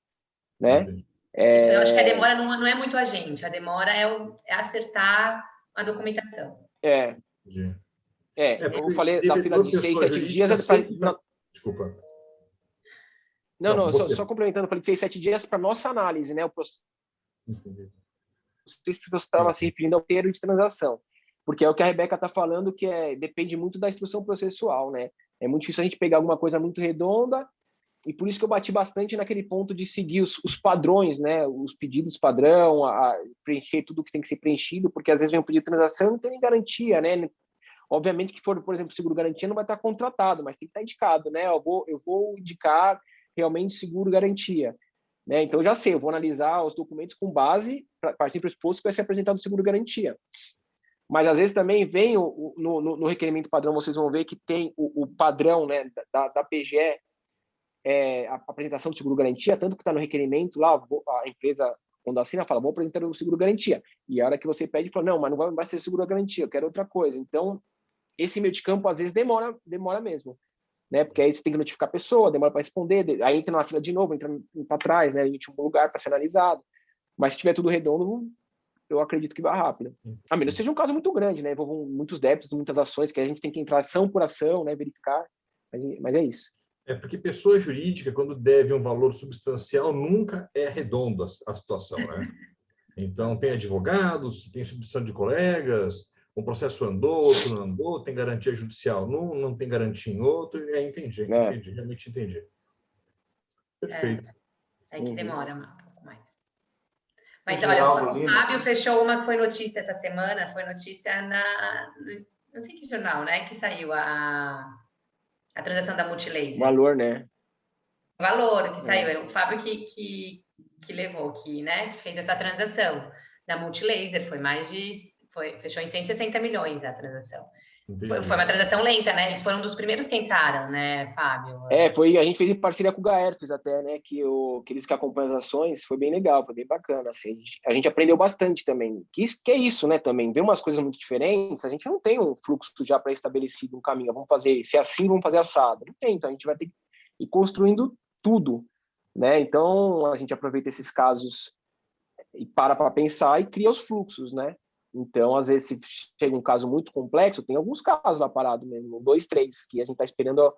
né? Eu acho que a demora não é muito a gente. A demora é acertar a documentação. Eu falei da fila de 6, 7 dias. Desculpa. Não, só complementando, eu falei de 6, 7 dias para nossa análise, né? Não sei se você estava se referindo ao inteiro de transação, porque é o que a Rebeca está falando, que depende muito da instrução processual, né? É muito difícil a gente pegar alguma coisa muito redonda, e por isso que eu bati bastante naquele ponto de seguir os padrões, né? Os pedidos padrão, preencher tudo que tem que ser preenchido, porque às vezes vem um pedido de transação e não tem nem garantia, né? Obviamente que por exemplo, seguro-garantia não vai estar contratado, mas tem que estar indicado, né? Eu vou indicar realmente seguro-garantia, né? Então, eu já sei, eu vou analisar os documentos com base, partindo do pressuposto que vai ser apresentado seguro-garantia. Mas, às vezes, também vem no requerimento padrão, vocês vão ver que tem o padrão, né, da PGE, a apresentação de seguro-garantia, tanto que está no requerimento lá, a empresa, quando assina, fala, vou apresentar o seguro-garantia. E a hora que você pede, fala, não, mas não vai ser seguro-garantia, eu quero outra coisa. Então, esse meio de campo, às vezes, demora mesmo. Né? Porque aí você tem que notificar a pessoa, demora para responder, aí entra na fila de novo, entra para trás, né? Em último lugar para ser analisado. Mas se tiver tudo redondo, eu acredito que vai rápido. A menos que seja um caso muito grande, né? Envolvam muitos débitos, muitas ações, que a gente tem que entrar ação por ação, né? Verificar. Mas é isso. Porque pessoa jurídica, quando deve um valor substancial, nunca é redondo a situação, né? Então, tem advogados, tem substituição de colegas, um processo andou, outro não andou, tem garantia judicial não tem garantia em outro, entendi, realmente entendi. Perfeito. É que demora um pouco mais. Mas, olha, o Fábio fechou uma que foi notícia essa semana, foi notícia não sei que jornal, né, que saiu a transação da Multilaser. Valor, né? Valor, que saiu. O Fábio que levou, né, que fez essa transação da Multilaser, fechou em 160 milhões a transação. Foi uma transação lenta, né? Eles foram dos primeiros que entraram, né, Fábio? A gente fez em parceria com o Gaerfes até, né? Que eles que acompanham as ações, foi bem legal, foi bem bacana. Assim, a gente aprendeu bastante também. Que é isso, né? Também, ver umas coisas muito diferentes, a gente não tem um fluxo já pré-estabelecido, um caminho. Vamos fazer, se é assim, vamos fazer assado. Não tem, então a gente vai ter que ir construindo tudo, né? Então, a gente aproveita esses casos e para pensar e cria os fluxos, né? Então, às vezes, se chega um caso muito complexo, tem alguns casos lá parado mesmo, 2, 3, que a gente está esperando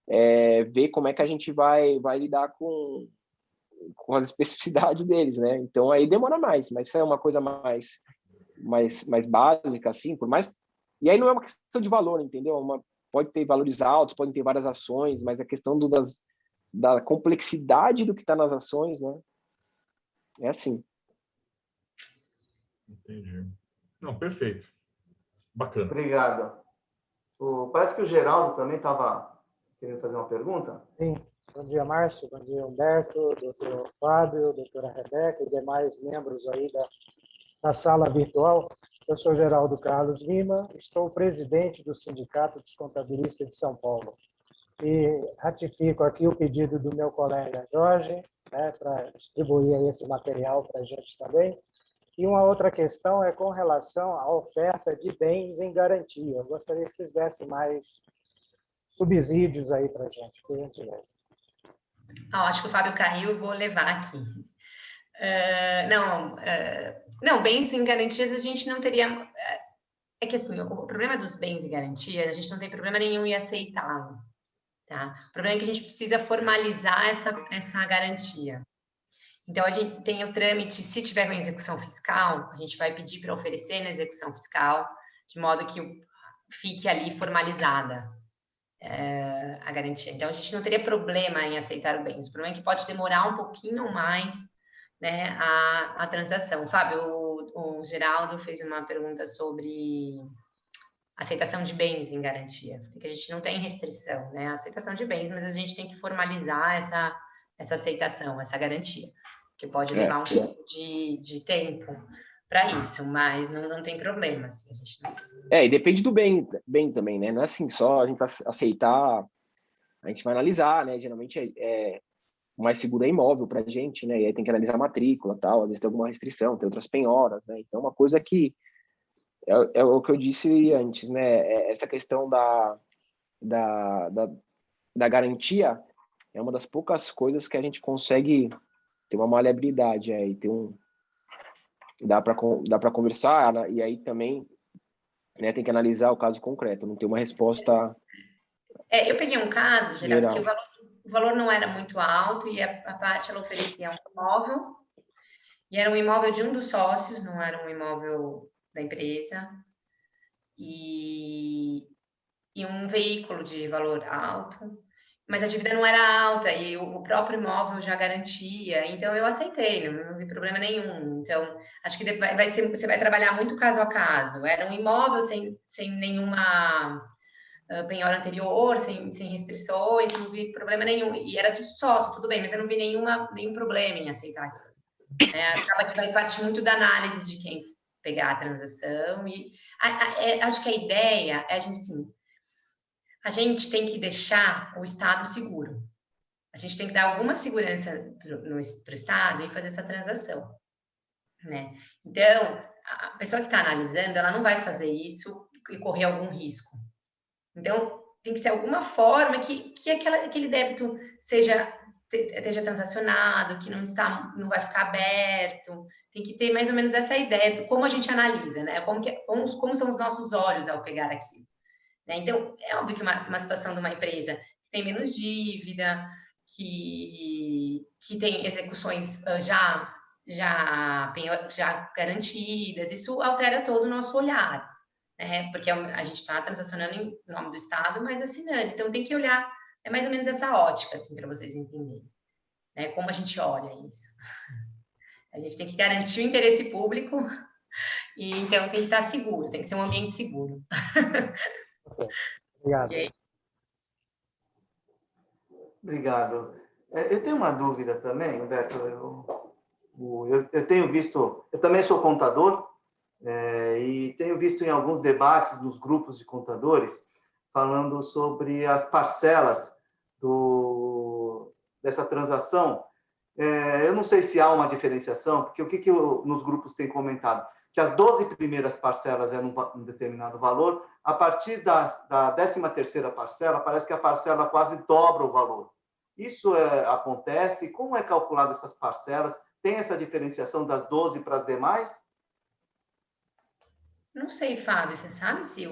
ver como é que a gente vai lidar com as especificidades deles, né? Então, aí demora mais, mas isso é uma coisa mais básica, assim, por mais... E aí não é uma questão de valor, entendeu? Pode ter valores altos, podem ter várias ações, mas a questão da complexidade do que está nas ações, né? É assim. Entendi. Não, perfeito. Bacana. Obrigado. Parece que o Geraldo também estava querendo fazer uma pergunta. Sim. Bom dia, Márcio. Bom dia, Humberto, doutor Fábio, doutora Rebeca e demais membros aí da sala virtual. Eu sou Geraldo Carlos Lima, estou presidente do Sindicato dos Contabilistas de São Paulo. E ratifico aqui o pedido do meu colega Jorge, né, para distribuir aí esse material para a gente também. E uma outra questão é com relação à oferta de bens em garantia. Eu gostaria que vocês dessem mais subsídios aí para a gente, por gentileza. Acho que o Fábio caiu, eu vou levar aqui. Não, bens em garantias a gente não teria... É que assim, o problema dos bens em garantia, a gente não tem problema nenhum em aceitá-lo. Tá? O problema é que a gente precisa formalizar essa garantia. Então, a gente tem o trâmite, se tiver uma execução fiscal, a gente vai pedir para oferecer na execução fiscal, de modo que fique ali formalizada a garantia. Então, a gente não teria problema em aceitar o bem. O problema é que pode demorar um pouquinho mais, né, a transação. Fábio, o Geraldo fez uma pergunta sobre aceitação de bens em garantia, porque a gente não tem restrição, né? A aceitação de bens, mas a gente tem que formalizar essa aceitação, essa garantia, que pode levar um pouco de tempo para isso, mas não tem problema. Assim, a gente não... E depende do bem também, né? Não é assim, só a gente aceitar, a gente vai analisar, né? Geralmente o mais seguro é imóvel para a gente, né? E aí tem que analisar a matrícula, tal, às vezes tem alguma restrição, tem outras penhoras, né? Então, uma coisa que é o que eu disse antes, né? Essa questão da garantia é uma das poucas coisas que a gente consegue ter uma maleabilidade aí, dá para conversar, né? E aí também, né, tem que analisar o caso concreto, não tem uma resposta. Eu peguei um caso, Geraldo, que o valor não era muito alto e a parte ela oferecia um imóvel, e era um imóvel de um dos sócios, não era um imóvel da empresa, e um veículo de valor alto, mas a dívida não era alta e o próprio imóvel já garantia, então eu aceitei, não vi problema nenhum. Então, acho que você vai trabalhar muito caso a caso. Era um imóvel sem nenhuma penhora anterior, sem restrições, não vi problema nenhum. E era de sócio, tudo bem, mas eu não vi nenhum problema em aceitar aquilo. Acaba que vai partir muito da análise de quem pegar a transação. E acho que a ideia é a gente tem que deixar o Estado seguro. A gente tem que dar alguma segurança para o Estado e fazer essa transação, né? Então, a pessoa que está analisando, ela não vai fazer isso e correr algum risco. Então, tem que ser alguma forma que aquele débito esteja transacionado, que não vai ficar aberto. Tem que ter mais ou menos essa ideia de como a gente analisa, né? Como são os nossos olhos ao pegar aquilo. Então, é óbvio que uma situação de uma empresa que tem menos dívida, que tem execuções já garantidas, isso altera todo o nosso olhar, né? Porque a gente está transacionando em nome do Estado, mas assinando. Então, tem que olhar, é mais ou menos essa ótica, assim, para vocês entenderem, né? Como a gente olha isso. A gente tem que garantir o interesse público e, então, tem que estar seguro, tem que ser um ambiente seguro. Okay. Obrigado. Obrigado. Eu tenho uma dúvida também, Humberto. Eu tenho visto, eu também sou contador, e tenho visto em alguns debates nos grupos de contadores falando sobre as parcelas dessa transação. Eu não sei se há uma diferenciação, porque o que nos grupos tem comentado? Que as 12 primeiras parcelas é um determinado valor, a partir da 13ª parcela, parece que a parcela quase dobra o valor. Isso acontece? Como é calculada essas parcelas? Tem essa diferenciação das 12 para as demais? Não sei, Fábio, você sabe se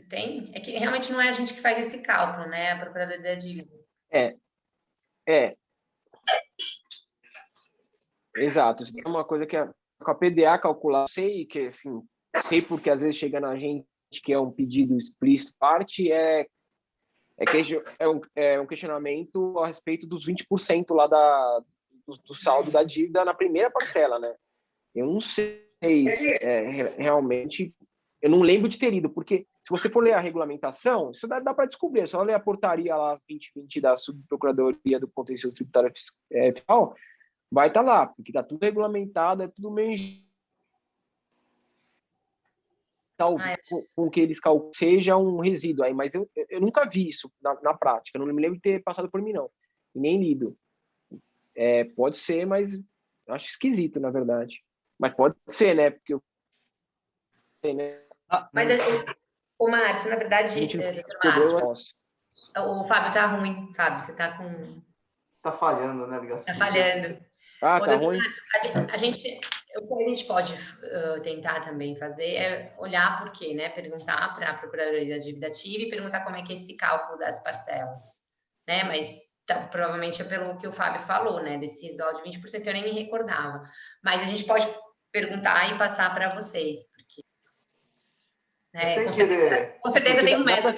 tem? É que realmente não é a gente que faz esse cálculo, né? A Procuradoria da Dívida. Exato. Isso é uma coisa que com a PDA calcular, sei que, assim, sei porque às vezes chega na gente que é um pedido explícito, parte é um questionamento a respeito dos 20% lá do saldo da dívida na primeira parcela, né? Eu não sei realmente, eu não lembro de ter ido, porque se você for ler a regulamentação, isso dá para descobrir, é só ler a portaria lá 2020 da Subprocuradoria do Contencioso Tributário Fiscal, vai estar lá, porque está tudo regulamentado, é tudo meio... com que eles calculam seja um resíduo aí, mas eu nunca vi isso na prática, não me lembro de ter passado por mim, não, e nem lido. Pode ser, mas eu acho esquisito, na verdade. Mas pode ser, né? Porque eu... Mas, o Márcio, na verdade, doutor Márcio, o Fábio tá ruim, Fábio, você tá com... Tá falhando, né, ligação? Tá falhando. Tá ruim? Márcio, o que a gente pode tentar também fazer é olhar por quê, né? Perguntar para a Procuradoria da Dívida Ativa e perguntar como é que é esse cálculo das parcelas, né? Mas provavelmente é pelo que o Fábio falou, né? Desse residual de 20%, eu nem me recordava. Mas a gente pode perguntar e passar para vocês, porque... Sem com certeza tem um método.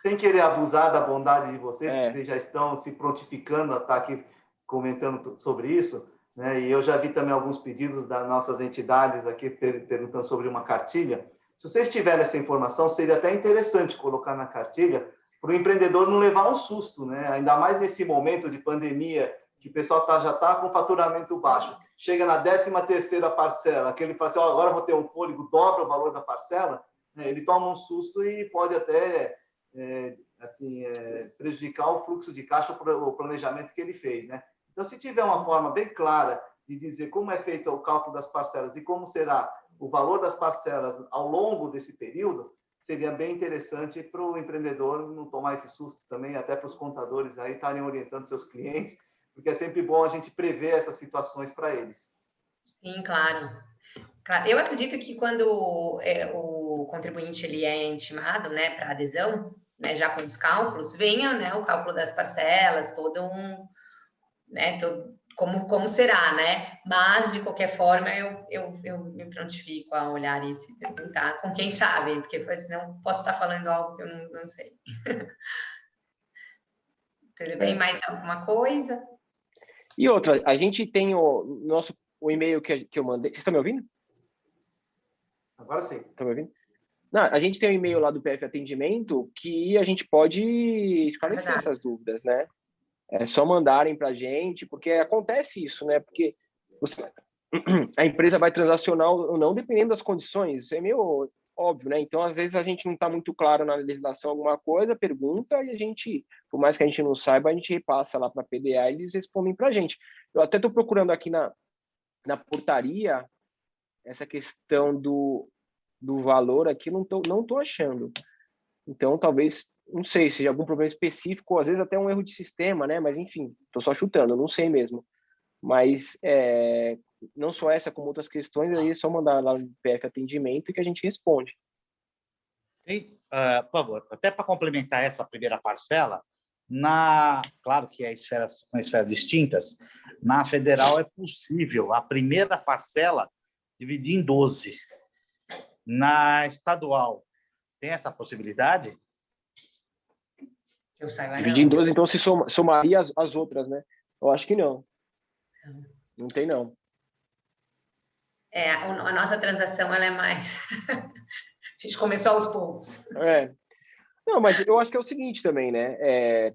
Sem querer abusar da bondade de vocês, que vocês já estão se prontificando a estar aqui comentando sobre isso, né? E eu já vi também alguns pedidos das nossas entidades aqui perguntando sobre uma cartilha. Se vocês tiverem essa informação, seria até interessante colocar na cartilha para o empreendedor não levar um susto, né? Ainda mais nesse momento de pandemia, que o pessoal já está com faturamento baixo. Chega na 13ª parcela, que ele fala assim, agora eu vou ter um fôlego, dobra o valor da parcela, né? Ele toma um susto e pode até prejudicar o fluxo de caixa, o planejamento que ele fez, né? Então, se tiver uma forma bem clara de dizer como é feito o cálculo das parcelas e como será o valor das parcelas ao longo desse período, seria bem interessante para o empreendedor não tomar esse susto também, até para os contadores aí estarem orientando seus clientes, porque é sempre bom a gente prever essas situações para eles. Sim, claro. Eu acredito que quando o contribuinte ele é intimado, né, para adesão, né, já com os cálculos, venha, né, o cálculo das parcelas, como será, né? Mas, de qualquer forma, eu me prontifico a olhar isso e perguntar com quem sabe, porque senão posso estar falando algo que eu não sei. Tudo bem? Mais alguma coisa? E outra, a gente tem o e-mail que eu mandei. Vocês estão me ouvindo? Agora sim. Estão me ouvindo? Não, a gente tem um e-mail lá do PF Atendimento que a gente pode esclarecer essas dúvidas, né? É só mandarem para a gente, porque acontece isso, né? Porque a empresa vai transacionar ou não, dependendo das condições. Isso é meio óbvio, né? Então, às vezes, a gente não está muito claro na legislação alguma coisa, pergunta, e a gente, por mais que a gente não saiba, a gente repassa lá para a PDA e eles respondem para a gente. Eu até estou procurando aqui na portaria essa questão do valor aqui, não tô achando. Então, talvez, não sei, seja algum problema específico, ou às vezes até um erro de sistema, né? Mas, enfim, estou só chutando, não sei mesmo. Mas não só essa, como outras questões, aí é só mandar lá no PF Atendimento e que a gente responde. E, por favor, até para complementar essa primeira parcela, claro que são esferas distintas, na federal é possível a primeira parcela dividir em 12. Na estadual, tem essa possibilidade? Eu saiba, dividir em 12, então se somaria as outras, né? Eu acho que não. Não tem, não. A nossa transação, ela é mais... A gente começou aos poucos. Não, mas eu acho que é o seguinte também, né? É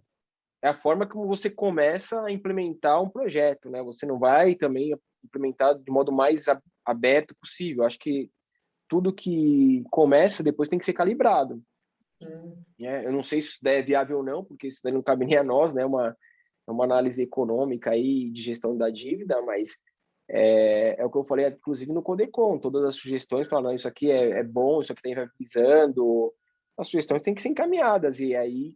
a forma como você começa a implementar um projeto, né? Você não vai também implementar de modo mais aberto possível. Acho que tudo que começa depois tem que ser calibrado. Eu não sei se isso é viável ou não, porque isso daí não cabe nem a nós, né? É uma análise econômica aí de gestão da dívida, mas é o que eu falei, inclusive no Codecon, todas as sugestões falando, isso aqui é bom, isso aqui está viabilizando, as sugestões têm que ser encaminhadas, e aí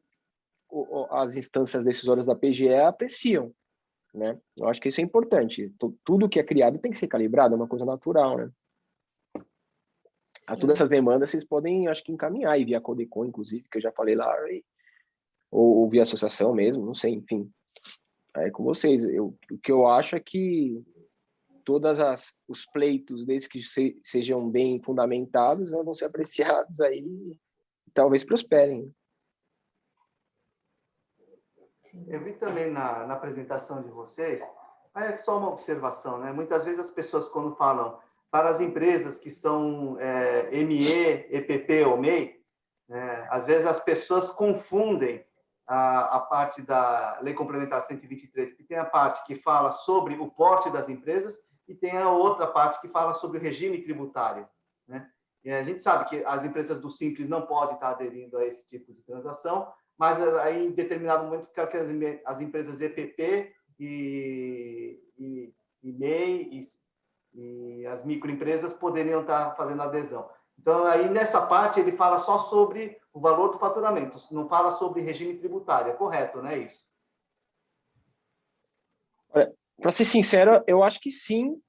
as instâncias decisórias da PGE apreciam, né? Eu acho que isso é importante. Tudo que é criado tem que ser calibrado, é uma coisa natural, né? a todas essas demandas vocês podem, acho que, encaminhar e via Codecon, inclusive, que eu já falei lá, ou via associação mesmo, não sei, enfim. É com vocês. O que eu acho é que os pleitos, desde que sejam bem fundamentados, né, vão ser apreciados aí e talvez prosperem. Eu vi também na apresentação de vocês, é só uma observação, né? Muitas vezes as pessoas, quando falam para as empresas que são ME, EPP ou MEI, às vezes as pessoas confundem a parte da Lei Complementar 123, que tem a parte que fala sobre o porte das empresas e tem a outra parte que fala sobre o regime tributário, né? E a gente sabe que as empresas do Simples não podem estar aderindo a esse tipo de transação, mas aí, em determinado momento, fica que as empresas EPP e MEI e as microempresas poderiam estar fazendo adesão. Então, aí, nessa parte, ele fala só sobre o valor do faturamento, não fala sobre regime tributário, é correto, não é isso? Para ser sincero, eu acho que sim.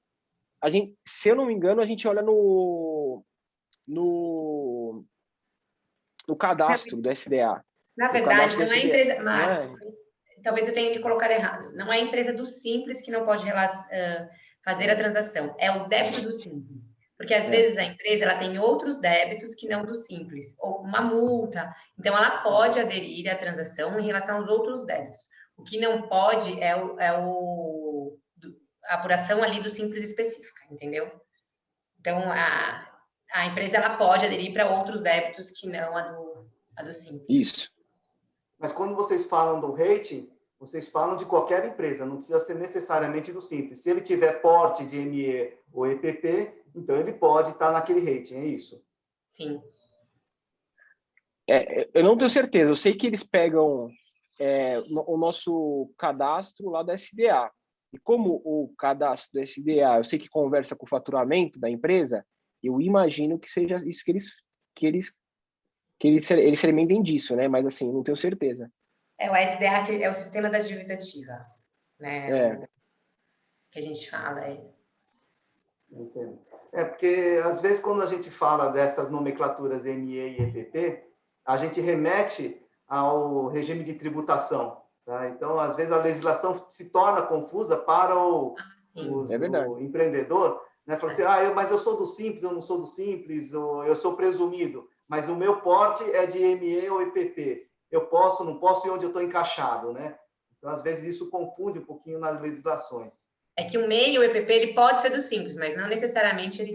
Se eu não me engano, a gente olha no cadastro do SDA. Na verdade, não é empresa... Márcio, talvez eu tenha me colocado errado. Não é a empresa do Simples que não pode fazer a transação. É o débito do Simples. Porque, às vezes, a empresa ela tem outros débitos que não do Simples. Ou uma multa. Então, ela pode aderir à transação em relação aos outros débitos. O que não pode é a apuração ali do Simples específica, entendeu? Então, a empresa ela pode aderir para outros débitos que não a do Simples. Isso. Mas quando vocês falam do rating, vocês falam de qualquer empresa, não precisa ser necessariamente do Simples. Se ele tiver porte de ME ou EPP, então ele pode estar naquele rating, é isso? Sim. Eu não tenho certeza, eu sei que eles pegam o nosso cadastro lá da SDA. E como o cadastro da SDA, eu sei que conversa com o faturamento da empresa, eu imagino que seja isso que eles se alimentem disso, né? Mas assim, não tenho certeza. O SDA é o sistema da dívida ativa, né? Que a gente fala. Entendo. Porque às vezes quando a gente fala dessas nomenclaturas ME e EPP, a gente remete ao regime de tributação, tá? Então, às vezes a legislação se torna confusa para o empreendedor, né? Fala assim, mas eu sou do Simples, eu não sou do Simples, ou eu sou presumido, mas o meu porte é de ME ou EPP. Eu posso, não posso, e onde eu estou encaixado, né? Então, às vezes, isso confunde um pouquinho nas legislações. É que o MEI ou o EPP ele pode ser do Simples, mas não necessariamente ele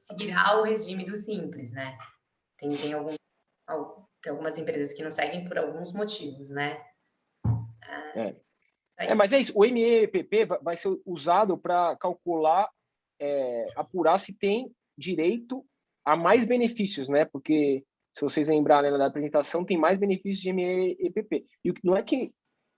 seguirá o regime do Simples, né? Tem algumas empresas que não seguem por alguns motivos, né? Mas é isso, o ME e EPP vai ser usado para calcular, apurar se tem direito a mais benefícios, né? Porque, se vocês lembrarem da apresentação, tem mais benefícios de ME e EPP. E não é que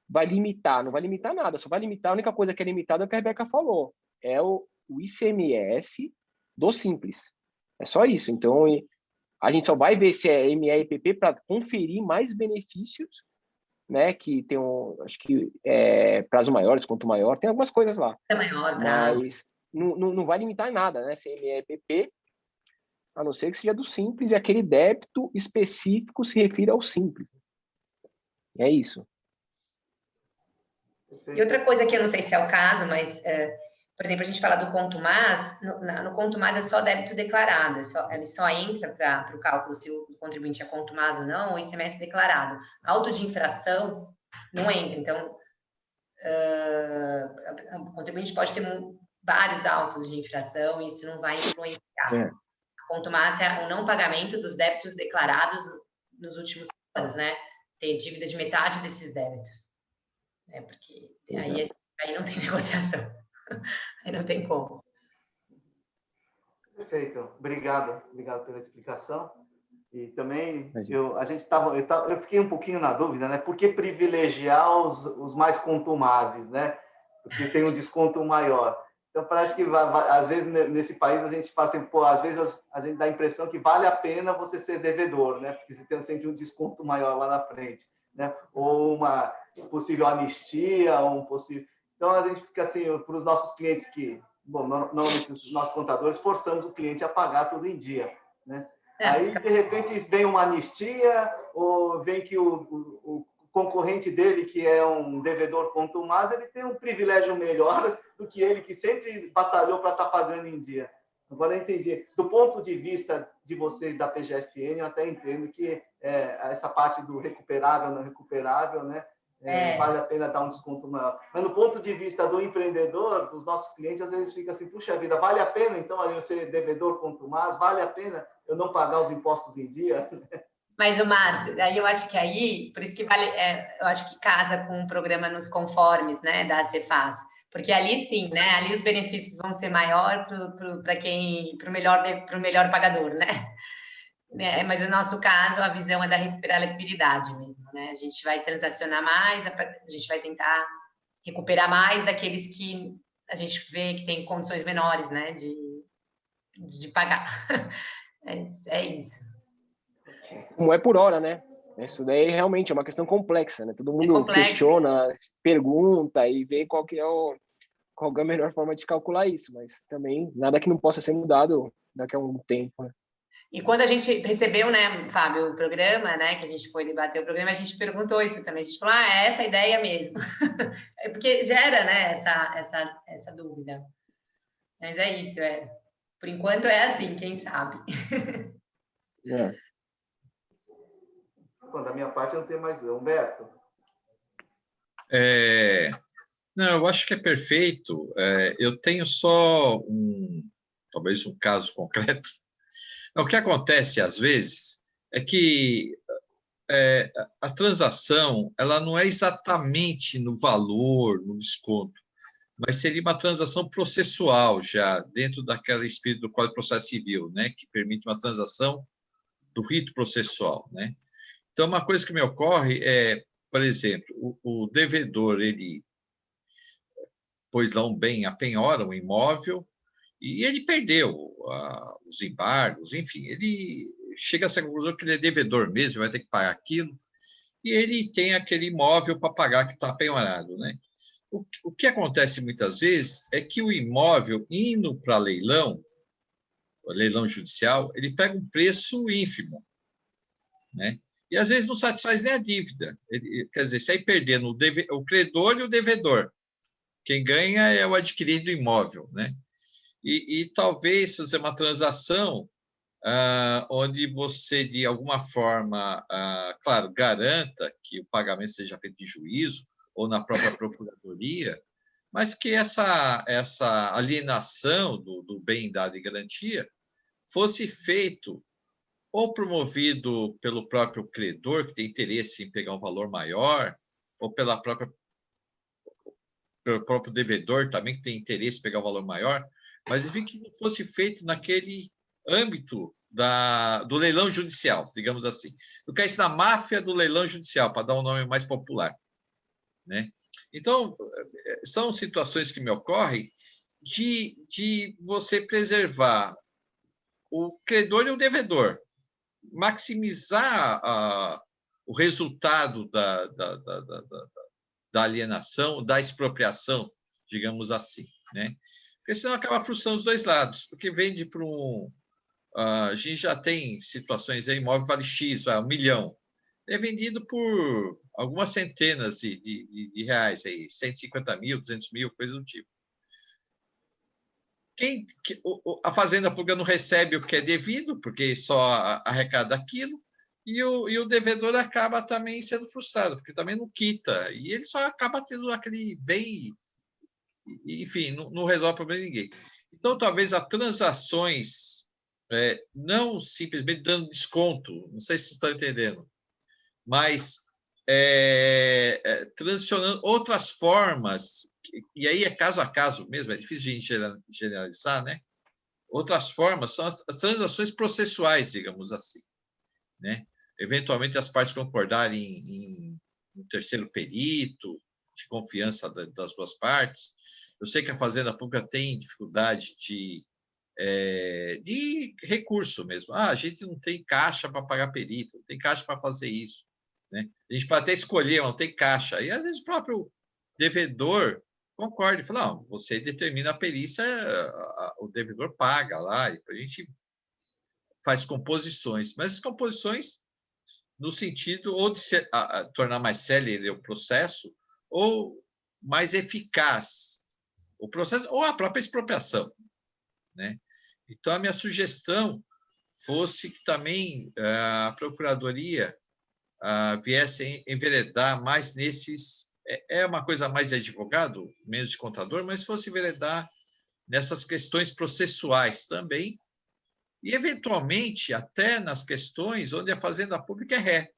vai limitar, não vai limitar nada, só vai limitar, a única coisa que é limitada é o que a Rebeca falou, é o ICMS do Simples. É só isso. Então, a gente só vai ver se é ME e EPP para conferir mais benefícios, né? Que tem acho que prazo maior, desconto maior, tem algumas coisas lá. É maior, mas não vai limitar em nada, né? Se é ME e EPP, a não ser que seja do Simples e aquele débito específico se refira ao Simples. É isso. E outra coisa que eu não sei se é o caso, mas, por exemplo, a gente fala do contumaz, no contumaz é só débito declarado, ele só entra para o cálculo se o contribuinte é contumaz ou não, ou ICMS declarado. Auto de infração não entra, então o contribuinte pode ter vários autos de infração e isso não vai influenciar. Contumaz é o não pagamento dos débitos declarados nos últimos anos, né? Ter dívida de metade desses débitos. Porque aí não tem negociação. Aí não tem como. Perfeito. Obrigado pela explicação. E também eu fiquei um pouquinho na dúvida, né? Por que privilegiar os mais contumazes, né? Porque tem um desconto maior. Então parece que às vezes nesse país a gente fala assim, às vezes a gente dá a impressão que vale a pena você ser devedor, né? Porque você tem sempre um desconto maior lá na frente, né? Ou uma possível anistia, Então a gente fica assim, para os nossos clientes que, normalmente os nossos contadores forçamos o cliente a pagar tudo em dia. né? Aí, de repente, vem uma anistia, ou vem que o concorrente dele, que é um devedor contumaz, ele tem um privilégio melhor do que ele, que sempre batalhou para estar pagando em dia. Agora, eu entendi. Do ponto de vista de vocês da PGFN, eu até entendo que essa parte do recuperável, não recuperável, né? Vale a pena dar um desconto maior. Mas, no ponto de vista do empreendedor, dos nossos clientes, às vezes fica assim, puxa vida, vale a pena, então, eu ser devedor contumaz? Vale a pena eu não pagar os impostos em dia? Mas, o Márcio, aí eu acho que por isso que vale, eu acho que casa com o programa nos conformes, né, da Cefaz, porque ali sim, né, ali os benefícios vão ser maior para o melhor pagador, né? Mas no nosso caso, a visão é da recuperabilidade mesmo, né? A gente vai transacionar mais, a gente vai tentar recuperar mais daqueles que a gente vê que tem condições menores, né, de pagar. É isso. Como é por hora, né? Isso daí realmente é uma questão complexa, né? Todo mundo questiona, pergunta e vê qual é a melhor forma de calcular isso, mas também nada que não possa ser mudado daqui a um tempo, né? E quando a gente recebeu, né, Fábio, o programa, né, que a gente foi debater o programa, a gente perguntou isso também. A gente falou, é essa a ideia mesmo. É porque gera, né, essa dúvida. Mas é isso, por enquanto é assim, quem sabe. Da minha parte, eu não tenho mais. Humberto? Não, eu acho que é perfeito. Eu tenho só talvez um caso concreto. O que acontece, às vezes, é que a transação ela não é exatamente no valor, no desconto, mas seria uma transação processual já, dentro daquele espírito do Código de Processo Civil, né, que permite uma transação do rito processual, né? Então, uma coisa que me ocorre por exemplo, o devedor, ele pôs lá um bem a penhora, um imóvel, e ele perdeu os embargos, enfim, ele chega a essa conclusão que ele é devedor mesmo, vai ter que pagar aquilo, e ele tem aquele imóvel para pagar que está penhorado, né? O que acontece muitas vezes é que o imóvel, indo para leilão judicial, ele pega um preço ínfimo, né? E às vezes não satisfaz nem a dívida. Quer dizer, sai perdendo o credor e o devedor. Quem ganha é o adquirido imóvel, né? E talvez fazer uma transação onde você, de alguma forma, claro, garanta que o pagamento seja feito de juízo ou na própria procuradoria, mas que essa alienação do bem dado em garantia fosse feito ou promovido pelo próprio credor, que tem interesse em pegar um valor maior, ou pelo próprio devedor também, que tem interesse em pegar um valor maior, mas enfim, que não fosse feito naquele âmbito do leilão judicial, digamos assim. Eu quero isso na máfia do leilão judicial, para dar um nome mais popular, né? Então, são situações que me ocorrem de você preservar o credor e o devedor, maximizar o resultado da alienação, da expropriação, digamos assim, né? Porque senão acaba frustrando os dois lados, porque vende para a gente já tem situações aí, imóvel vale X, vai, 1 milhão. É vendido por algumas centenas de reais, aí, 150 mil, 200 mil, coisa do tipo. A fazenda pública não recebe o que é devido, porque só arrecada aquilo, e o devedor acaba também sendo frustrado, porque também não quita, e ele só acaba tendo aquele bem, enfim, não resolve o problema de ninguém. Então, talvez as transações, não simplesmente dando desconto, não sei se vocês estão entendendo, mas transicionando outras formas, e aí é caso a caso mesmo, é difícil de generalizar, né? Outras formas são as transações processuais, digamos assim, né? Eventualmente as partes concordarem em um terceiro perito, de confiança das duas partes. Eu sei que a Fazenda Pública tem dificuldade de recurso mesmo. A gente não tem caixa para pagar perito, não tem caixa para fazer isso, né? A gente pode até escolher, mas não tem caixa. E às vezes o próprio devedor concorda e fala, não, você determina a perícia, o devedor paga lá, e a gente faz composições, mas as composições no sentido ou de tornar mais célere o processo ou mais eficaz o processo ou a própria expropriação, né? Então, a minha sugestão fosse que também a Procuradoria viesse enveredar mais nesses... É uma coisa mais de advogado, menos de contador, mas fosse enveredar nessas questões processuais também e, eventualmente, até nas questões onde a fazenda pública é ré,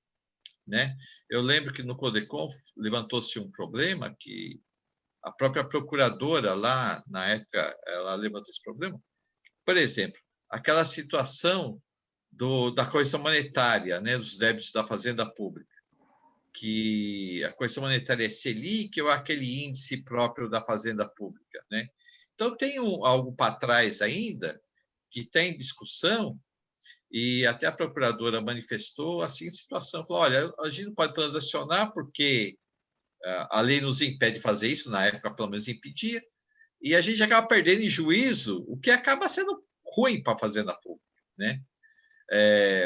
né? Eu lembro que no CODECON levantou-se um problema que a própria procuradora lá, na época, ela levantou esse problema. Por exemplo, aquela situação da correção monetária, né, dos débitos da fazenda pública, que a correção monetária é Selic ou aquele índice próprio da fazenda pública, né? Então, tem algo para trás ainda que tem discussão e até a procuradora manifestou assim a situação. Falou, olha, a gente não pode transacionar porque a lei nos impede de fazer isso, na época, pelo menos, impedia, e a gente acaba perdendo em juízo, o que acaba sendo ruim para a fazenda pública, né?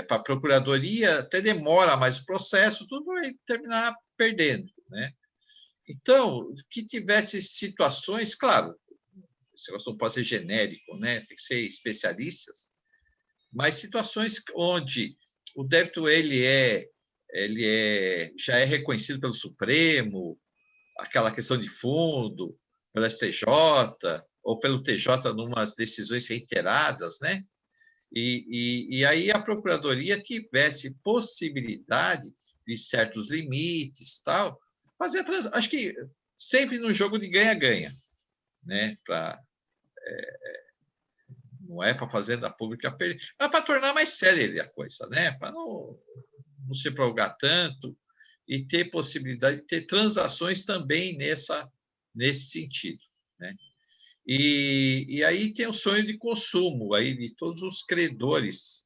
Para a procuradoria, até demora mais o processo, tudo vai terminar perdendo, né? Então, que tivesse situações, claro, esse negócio não pode ser genérico, né? Tem que ser especialistas, mas situações onde o débito já é reconhecido pelo Supremo, aquela questão de fundo, pelo STJ, ou pelo TJ, numas decisões reiteradas, né? E aí a Procuradoria tivesse possibilidade de certos limites, tal, fazer acho que sempre no jogo de ganha-ganha, né? Não é para a fazenda pública perder, mas para tornar mais séria a coisa, né? Para não se prorrogar tanto e ter possibilidade de ter transações também nesse sentido, né? E aí tem o sonho de consumo aí de todos os credores.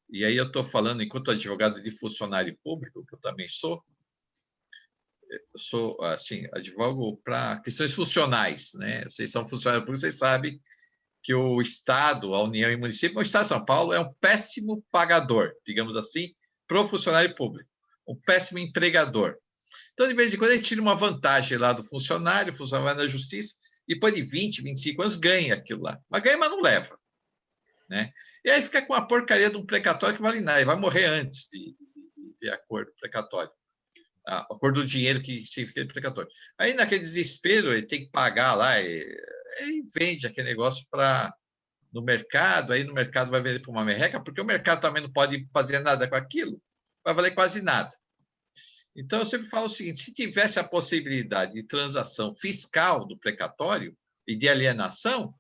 E aí eu estou falando, enquanto advogado de funcionário público, que eu também sou, eu sou, assim, advogo para questões funcionais, né? Vocês são funcionários públicos, vocês sabem que o Estado, a União e o município, o Estado de São Paulo é um péssimo pagador, digamos assim, para o funcionário público, um péssimo empregador. Então, de vez em quando, ele tira uma vantagem lá do funcionário, o funcionário vai na justiça, e depois de 20, 25 anos, ganha aquilo lá. Mas ganha, mas não leva, né? E aí fica com a porcaria de um precatório que vale nada, ele vai morrer antes de acordo precatório. Acordo do dinheiro que significa precatório. Aí, naquele desespero, ele tem que pagar lá, ele vende aquele negócio no mercado, aí no mercado vai vender para uma merreca, porque o mercado também não pode fazer nada com aquilo, vai valer quase nada. Então, eu sempre falo o seguinte, se tivesse a possibilidade de transação fiscal do precatório e de alienação,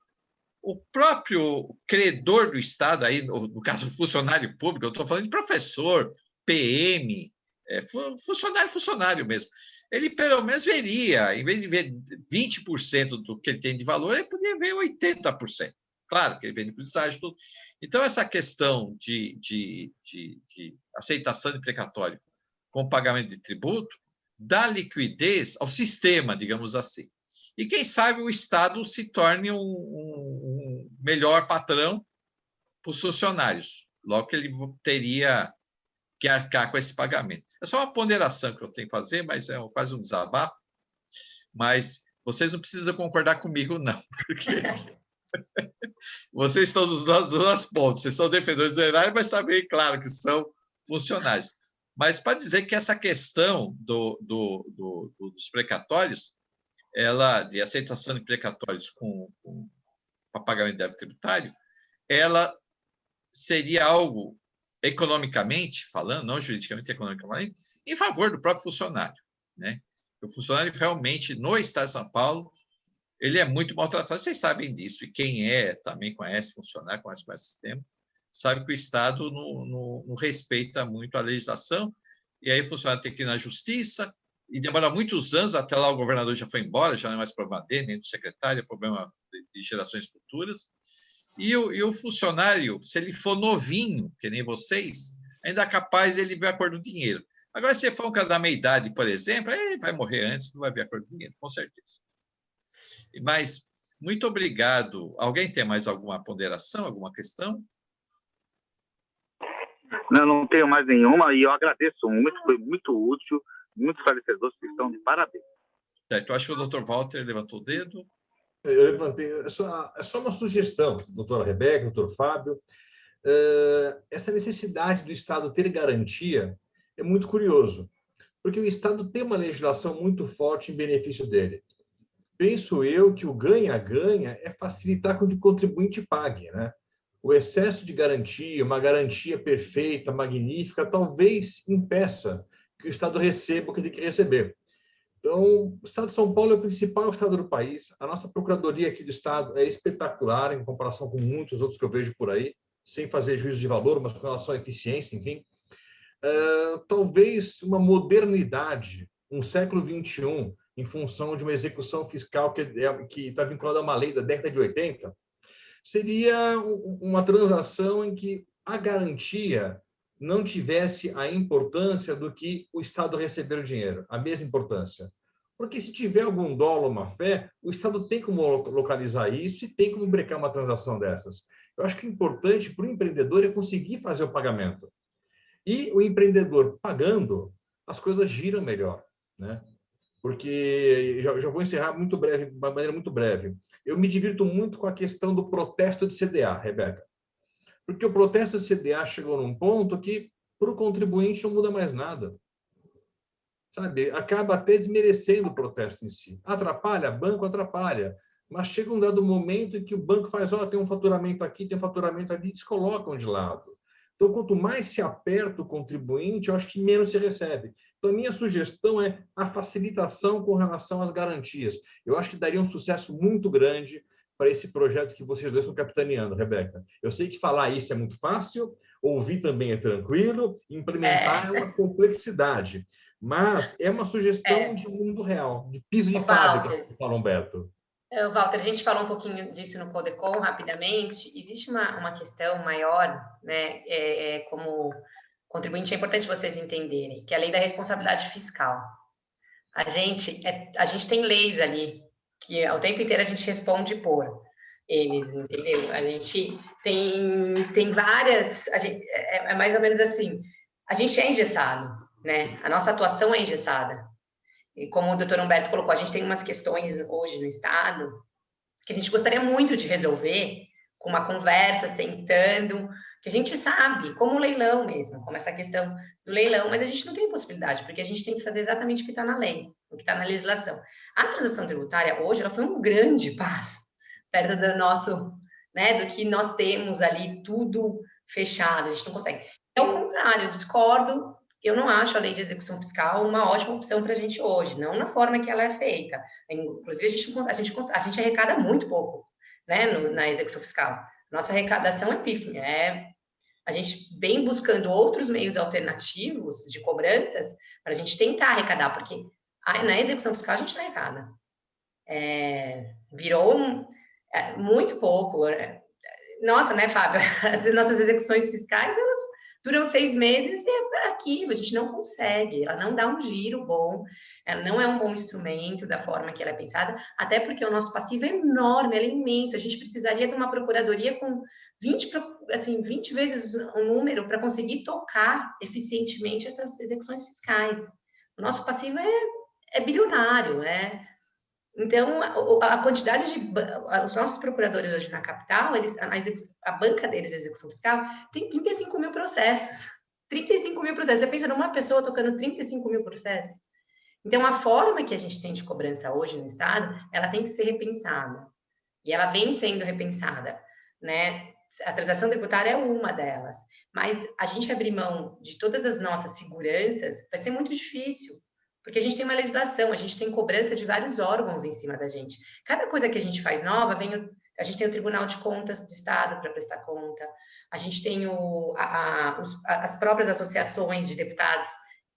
o próprio credor do Estado, aí, no caso, o funcionário público, eu estou falando de professor, PM, funcionário mesmo, ele pelo menos veria, em vez de ver 20% do que ele tem de valor, ele poderia ver 80%. Claro que ele vende publicidade, tudo. Então, essa questão de aceitação de precatório com pagamento de tributo dá liquidez ao sistema, digamos assim. E quem sabe o Estado se torne um melhor patrão para os funcionários, logo que ele teria que arcar com esse pagamento. É só uma ponderação que eu tenho que fazer, mas é quase um desabafo. Mas vocês não precisam concordar comigo, não, porque vocês estão dos dois pontos. Vocês são defensores do erário, mas também, claro, que são funcionários. Mas para dizer que essa questão dos precatórios, de aceitação de precatórios para pagamento de débito tributário, ela seria algo economicamente falando, não juridicamente, economicamente, em favor do próprio funcionário, né? O funcionário realmente, no Estado de São Paulo, ele é muito maltratado, vocês sabem disso, e quem também conhece funcionário, conhece o sistema, sabe que o Estado não respeita muito a legislação, e aí o funcionário tem que ir na justiça, e demora muitos anos, até lá o governador já foi embora, já não é mais problema dele, nem do secretário, é problema de gerações futuras. E o funcionário, se ele for novinho, que nem vocês, ainda é capaz ele ver a cor do dinheiro. Agora, se for um cara da meia-idade, por exemplo, ele vai morrer antes, não vai ver a cor do dinheiro, com certeza. Mas, muito obrigado. Alguém tem mais alguma ponderação, alguma questão? Não tenho mais nenhuma e eu agradeço muito, foi muito útil, muito esclarecedor, vocês estão de parabéns. Certo, eu acho que o Dr. Walter levantou o dedo. Eu levantei, é só uma sugestão, doutora Rebeca, doutor Fábio. Essa necessidade do Estado ter garantia é muito curioso, porque o Estado tem uma legislação muito forte em benefício dele. Penso eu que o ganha-ganha é facilitar com que o contribuinte pague, né? O excesso de garantia, uma garantia perfeita, magnífica, talvez impeça que o Estado receba o que ele tem que receber. Então, o Estado de São Paulo é o principal estado do país. A nossa procuradoria aqui do Estado é espetacular em comparação com muitos outros que eu vejo por aí, sem fazer juízo de valor, mas com relação à eficiência, enfim. Talvez uma modernidade, um século XXI, em função de uma execução fiscal que está vinculada a uma lei da década de 80, seria uma transação em que a garantia não tivesse a importância do que o Estado receber o dinheiro, a mesma importância. Porque se tiver algum dolo, uma fé, o Estado tem como localizar isso e tem como brecar uma transação dessas. Eu acho que o importante para o empreendedor é conseguir fazer o pagamento. E o empreendedor pagando, as coisas giram melhor, né? Porque, já vou encerrar muito breve, de uma maneira muito breve. Eu me divirto muito com a questão do protesto de CDA, Rebeca. Porque o protesto de CDA chegou num ponto que, para o contribuinte, não muda mais nada. Sabe? Acaba até desmerecendo o protesto em si. Atrapalha? Banco atrapalha. Mas chega um dado momento em que o banco faz, tem um faturamento aqui, tem um faturamento ali, e descolocam de lado. Então, quanto mais se aperta o contribuinte, eu acho que menos se recebe. Então, a minha sugestão é a facilitação com relação às garantias. Eu acho que daria um sucesso muito grande para esse projeto que vocês dois estão capitaneando, Rebeca. Eu sei que falar isso é muito fácil, ouvir também é tranquilo, implementar é uma complexidade. Mas é uma sugestão de mundo real, de piso de fábrica, como fala Humberto. Walter, a gente falou um pouquinho disso no Codecom rapidamente. Existe uma questão maior, né? Como contribuinte, é importante vocês entenderem, que é a lei da responsabilidade fiscal. A gente tem leis ali, que o tempo inteiro a gente responde por eles, entendeu? A gente tem várias... é mais ou menos assim, a gente é engessado, né? A nossa atuação é engessada. E como o doutor Humberto colocou, a gente tem umas questões hoje no Estado que a gente gostaria muito de resolver com uma conversa, sentando, que a gente sabe, como o leilão mesmo, como essa questão do leilão, mas a gente não tem possibilidade, porque a gente tem que fazer exatamente o que está na lei, o que está na legislação. A transação tributária, hoje, ela foi um grande passo, perto do nosso, né, do que nós temos ali, tudo fechado, a gente não consegue. É o contrário, eu discordo. Eu não acho a lei de execução fiscal uma ótima opção para a gente hoje, não na forma que ela é feita. Inclusive, a gente arrecada muito pouco, né, na execução fiscal. Nossa arrecadação é pífia. A gente vem buscando outros meios alternativos de cobranças para a gente tentar arrecadar, porque na execução fiscal a gente não arrecada. Virou muito pouco. Nossa, né, Fábio? As nossas execuções fiscais, elas duram 6 meses e é arquivo, a gente não consegue, ela não dá um giro bom, ela não é um bom instrumento da forma que ela é pensada, até porque o nosso passivo é enorme, ele é imenso, a gente precisaria de uma procuradoria com 20 vezes o número para conseguir tocar eficientemente essas execuções fiscais. O nosso passivo é bilionário, né? Então, a quantidade de... Os nossos procuradores hoje na capital, a banca deles de execução fiscal tem 35 mil processos. 35 mil processos. Você pensa numa pessoa tocando 35 mil processos? Então, a forma que a gente tem de cobrança hoje no Estado, ela tem que ser repensada. E ela vem sendo repensada, né? A transação tributária é uma delas. Mas a gente abrir mão de todas as nossas seguranças vai ser muito difícil. Porque a gente tem uma legislação, a gente tem cobrança de vários órgãos em cima da gente. Cada coisa que a gente faz nova, a gente tem o Tribunal de Contas do Estado para prestar conta, a gente tem as próprias associações de deputados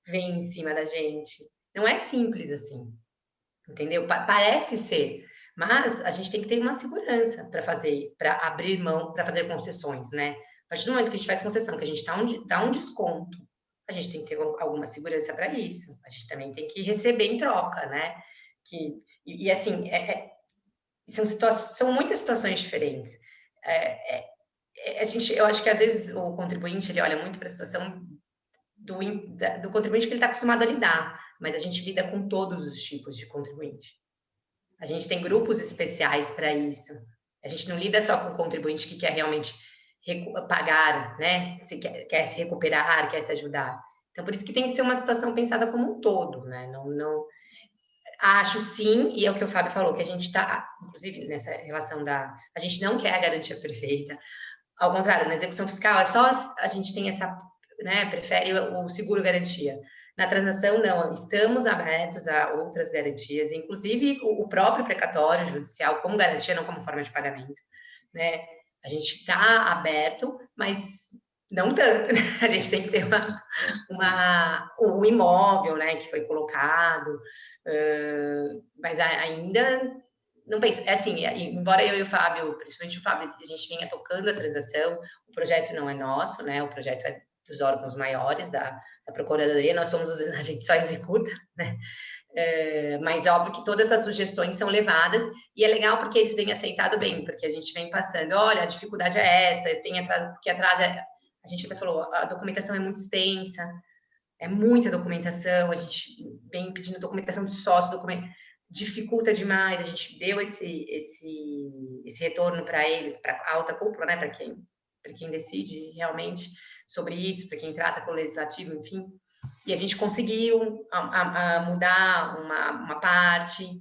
que vêm em cima da gente. Não é simples assim, entendeu? Parece ser, mas a gente tem que ter uma segurança para abrir mão, para fazer concessões, né? A partir do momento que a gente faz concessão, que a gente dá um desconto, a gente tem que ter alguma segurança para isso. A gente também tem que receber em troca, né? Assim, são muitas situações diferentes. eu acho que às vezes o contribuinte ele olha muito para a situação do contribuinte que ele está acostumado a lidar, mas a gente lida com todos os tipos de contribuinte. A gente tem grupos especiais para isso. A gente não lida só com o contribuinte que quer realmente pagar, né? Quer se recuperar, quer se ajudar. Então, por isso que tem que ser uma situação pensada como um todo, né? Não acho sim, e é o que o Fábio falou, que a gente está, inclusive nessa relação a gente não quer a garantia perfeita. Ao contrário, na execução fiscal é só a gente tem essa, né? Prefere o seguro garantia. Na transação, não, estamos abertos a outras garantias, inclusive o próprio precatório judicial como garantia, não como forma de pagamento, né? A gente está aberto, mas não tanto, né? A gente tem que ter um imóvel, né, que foi colocado, mas ainda não penso, assim, embora eu e o Fábio, principalmente o Fábio, a gente venha tocando a transação, o projeto não é nosso, né? O projeto é dos órgãos maiores da Procuradoria, nós somos a gente só executa, né? Mas óbvio que todas as sugestões são levadas e é legal porque eles vêm aceitado bem, porque a gente vem passando, olha, a dificuldade é essa, tem atraso, porque atrasa, a gente até falou, a documentação é muito extensa, é muita documentação, a gente vem pedindo documentação de sócio, dificulta demais, a gente deu esse retorno para eles, para a alta cúpula, né, para quem decide realmente sobre isso, para quem trata com o legislativo, enfim, e a gente conseguiu mudar uma parte,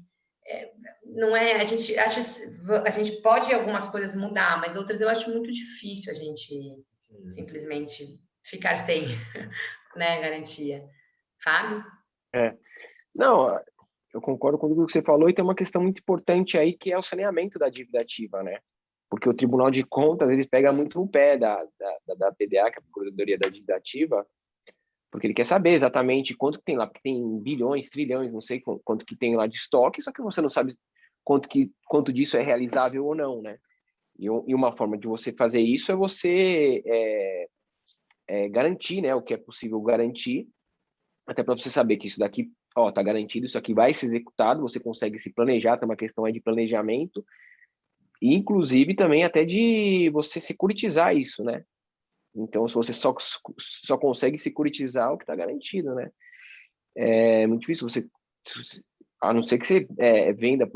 não é, a gente pode algumas coisas mudar, mas outras eu acho muito difícil a gente simplesmente ficar sem, né, garantia. Fábio? Não, eu concordo com tudo que você falou e tem uma questão muito importante aí que é o saneamento da dívida ativa, né? Porque o Tribunal de Contas, eles pegam muito no pé da PDA, que é a Procuradoria da Dívida Ativa, porque ele quer saber exatamente quanto que tem lá, porque tem bilhões, trilhões, não sei quanto que tem lá de estoque, só que você não sabe quanto disso é realizável ou não, né? E uma forma de você fazer isso é você garantir, né, o que é possível garantir, até para você saber que isso daqui, tá garantido, isso aqui vai ser executado, você consegue se planejar, tem uma questão aí de planejamento, e inclusive também até de você securitizar isso, né? Então, se você só consegue securitizar o que está garantido, né? É muito difícil você, a não ser que você venda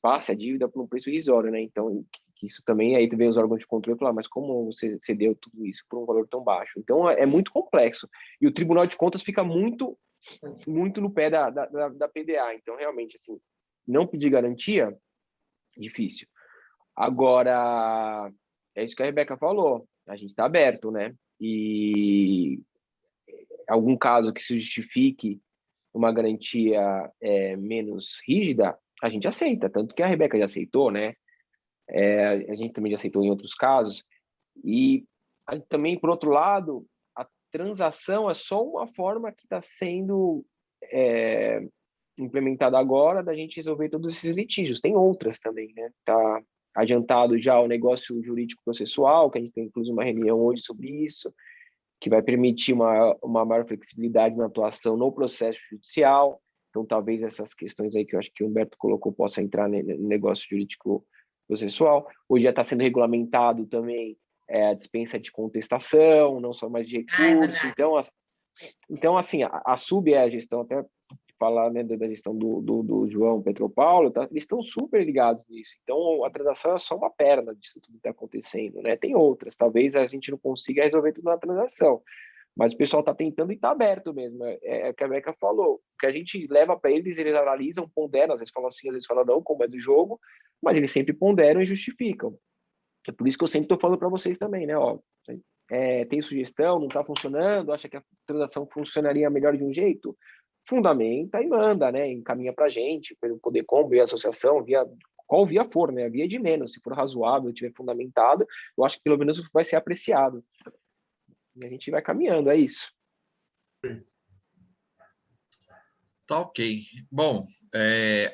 passe a dívida por um preço irrisório, né? Então, que isso também, aí vem os órgãos de controle e falar, mas como você cedeu tudo isso por um valor tão baixo? Então, é muito complexo. E o Tribunal de Contas fica muito no pé da PDA. Então, realmente, assim, não pedir garantia, difícil. Agora, é isso que a Rebeca falou, a gente está aberto, né? E algum caso que se justifique uma garantia menos rígida, a gente aceita, tanto que a Rebeca já aceitou, né? A gente também já aceitou em outros casos. E também, por outro lado, a transação é só uma forma que está sendo implementada agora da gente resolver todos esses litígios. Tem outras também, né? Tá adiantado já o negócio jurídico processual, que a gente tem inclusive uma reunião hoje sobre isso, que vai permitir uma maior flexibilidade na atuação no processo judicial. Então, talvez essas questões aí que eu acho que o Humberto colocou possa entrar no negócio jurídico processual. Hoje já está sendo regulamentado também a dispensa de contestação, não só mais de recurso. Então, assim, a SUB é a gestão, até falar, né, da gestão do João Petropaulo, tá? Eles estão super ligados nisso. Então, a transação é só uma perna disso tudo que está acontecendo, né? Tem outras, talvez a gente não consiga resolver tudo na transação, mas o pessoal está tentando e está aberto mesmo. É o que a Beca falou. O que a gente leva para eles analisam, ponderam, às vezes falam sim, às vezes falam não, como é do jogo, mas eles sempre ponderam e justificam. É por isso que eu sempre estou falando para vocês também, né? Ó, tem sugestão, não está funcionando, acha que a transação funcionaria melhor de um jeito? Fundamenta e manda, né? Encaminha para a gente, pelo Codecom, via associação, qual via for, né? Via de menos, se for razoável, tiver fundamentado, eu acho que pelo menos vai ser apreciado. E a gente vai caminhando, é isso. Tá ok. Bom,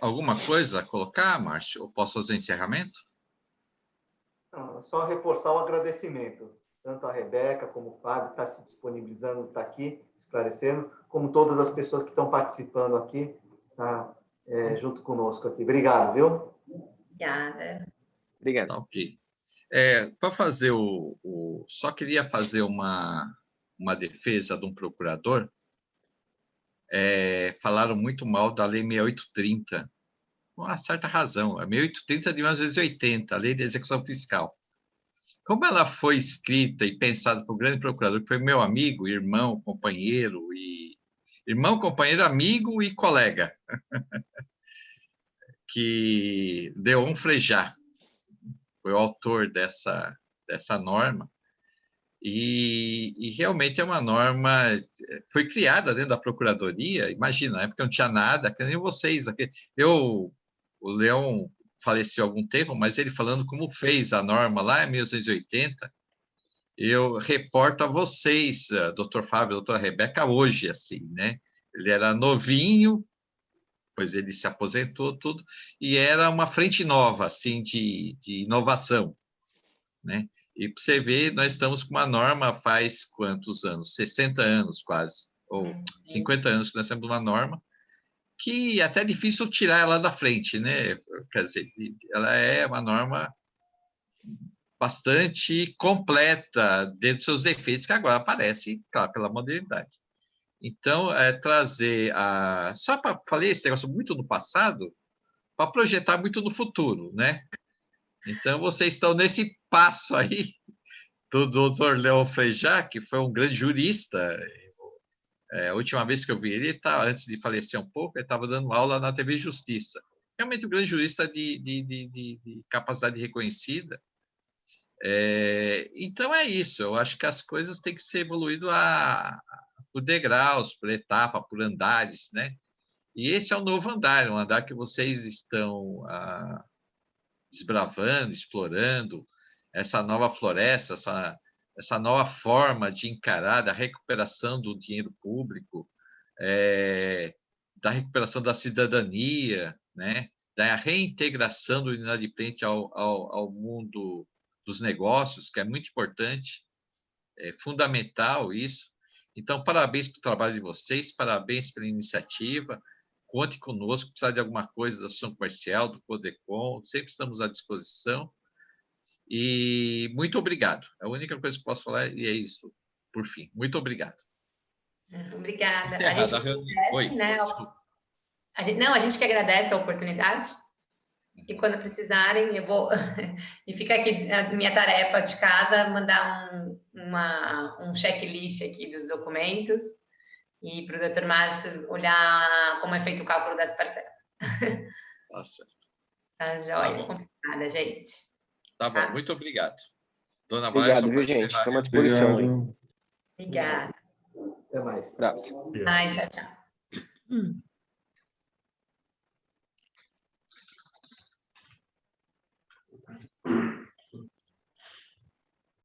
alguma coisa a colocar, Márcio? Eu posso fazer encerramento? Não, só reforçar o agradecimento. Tanto a Rebeca como o Fábio está se disponibilizando, está aqui esclarecendo, como todas as pessoas que estão participando aqui, tá, junto conosco aqui. Obrigado, viu? Obrigada. Obrigado. Tá ok. Para fazer só queria fazer uma defesa de um procurador. Falaram muito mal da Lei 6830, com uma certa razão. A 6830 de 1980, a Lei de Execução Fiscal. Como ela foi escrita e pensada por um grande procurador, que foi meu amigo, irmão, companheiro, amigo e colega, que Leon Frejá foi o autor dessa norma, e realmente é uma norma, foi criada dentro da Procuradoria, imagina, na época não tinha nada, que nem vocês. O Leon faleceu há algum tempo, mas ele falando como fez a norma lá em 1980, eu reporto a vocês, Dr. Fábio, doutora Rebeca, hoje, assim, né? Ele era novinho, pois ele se aposentou, tudo, e era uma frente nova, assim, de inovação, né? E para você ver, nós estamos com uma norma faz quantos anos? 60 anos, quase, ou 50 anos que nós temos uma norma, que é até difícil tirar ela da frente, né? Quer dizer, ela é uma norma bastante completa dentro dos seus defeitos, que agora aparece, claro, pela modernidade. Então, trazer só para falei esse negócio muito no passado, para projetar muito no futuro, né? Então, vocês estão nesse passo aí do Dr. Leon Frejá, que foi um grande jurista. A última vez que eu vi ele, antes de falecer um pouco, ele estava dando aula na TV Justiça. Realmente um grande jurista de capacidade reconhecida. Então é isso, eu acho que as coisas têm que ser evoluídas por degraus, por etapa, por andares, né? E esse é o novo andar, um andar que vocês estão desbravando, explorando, essa nova floresta, essa nova forma de encarar a recuperação do dinheiro público, da recuperação da cidadania, né? Da reintegração do inadimplente ao mundo dos negócios, que é muito importante, é fundamental isso. Então, parabéns pelo trabalho de vocês, parabéns pela iniciativa, conte conosco, precisar de alguma coisa da Associação Comercial, do Codecon, sempre estamos à disposição. E muito obrigado. A única coisa que posso falar é isso, por fim. Muito obrigado. Obrigada. Encerrada a reunião. Oi, né? A gente que agradece a oportunidade. E quando precisarem, eu vou... E fica aqui a minha tarefa de casa, mandar um checklist aqui dos documentos e para o Dr. Márcio olhar como é feito o cálculo das parcelas. Tá certo. Tá joia. Obrigada, gente. Tá bom, muito obrigado. Dona Obrigado, viu, gente? Estamos à disposição aí. Obrigada. Até mais. Abraço. Tchau, tchau.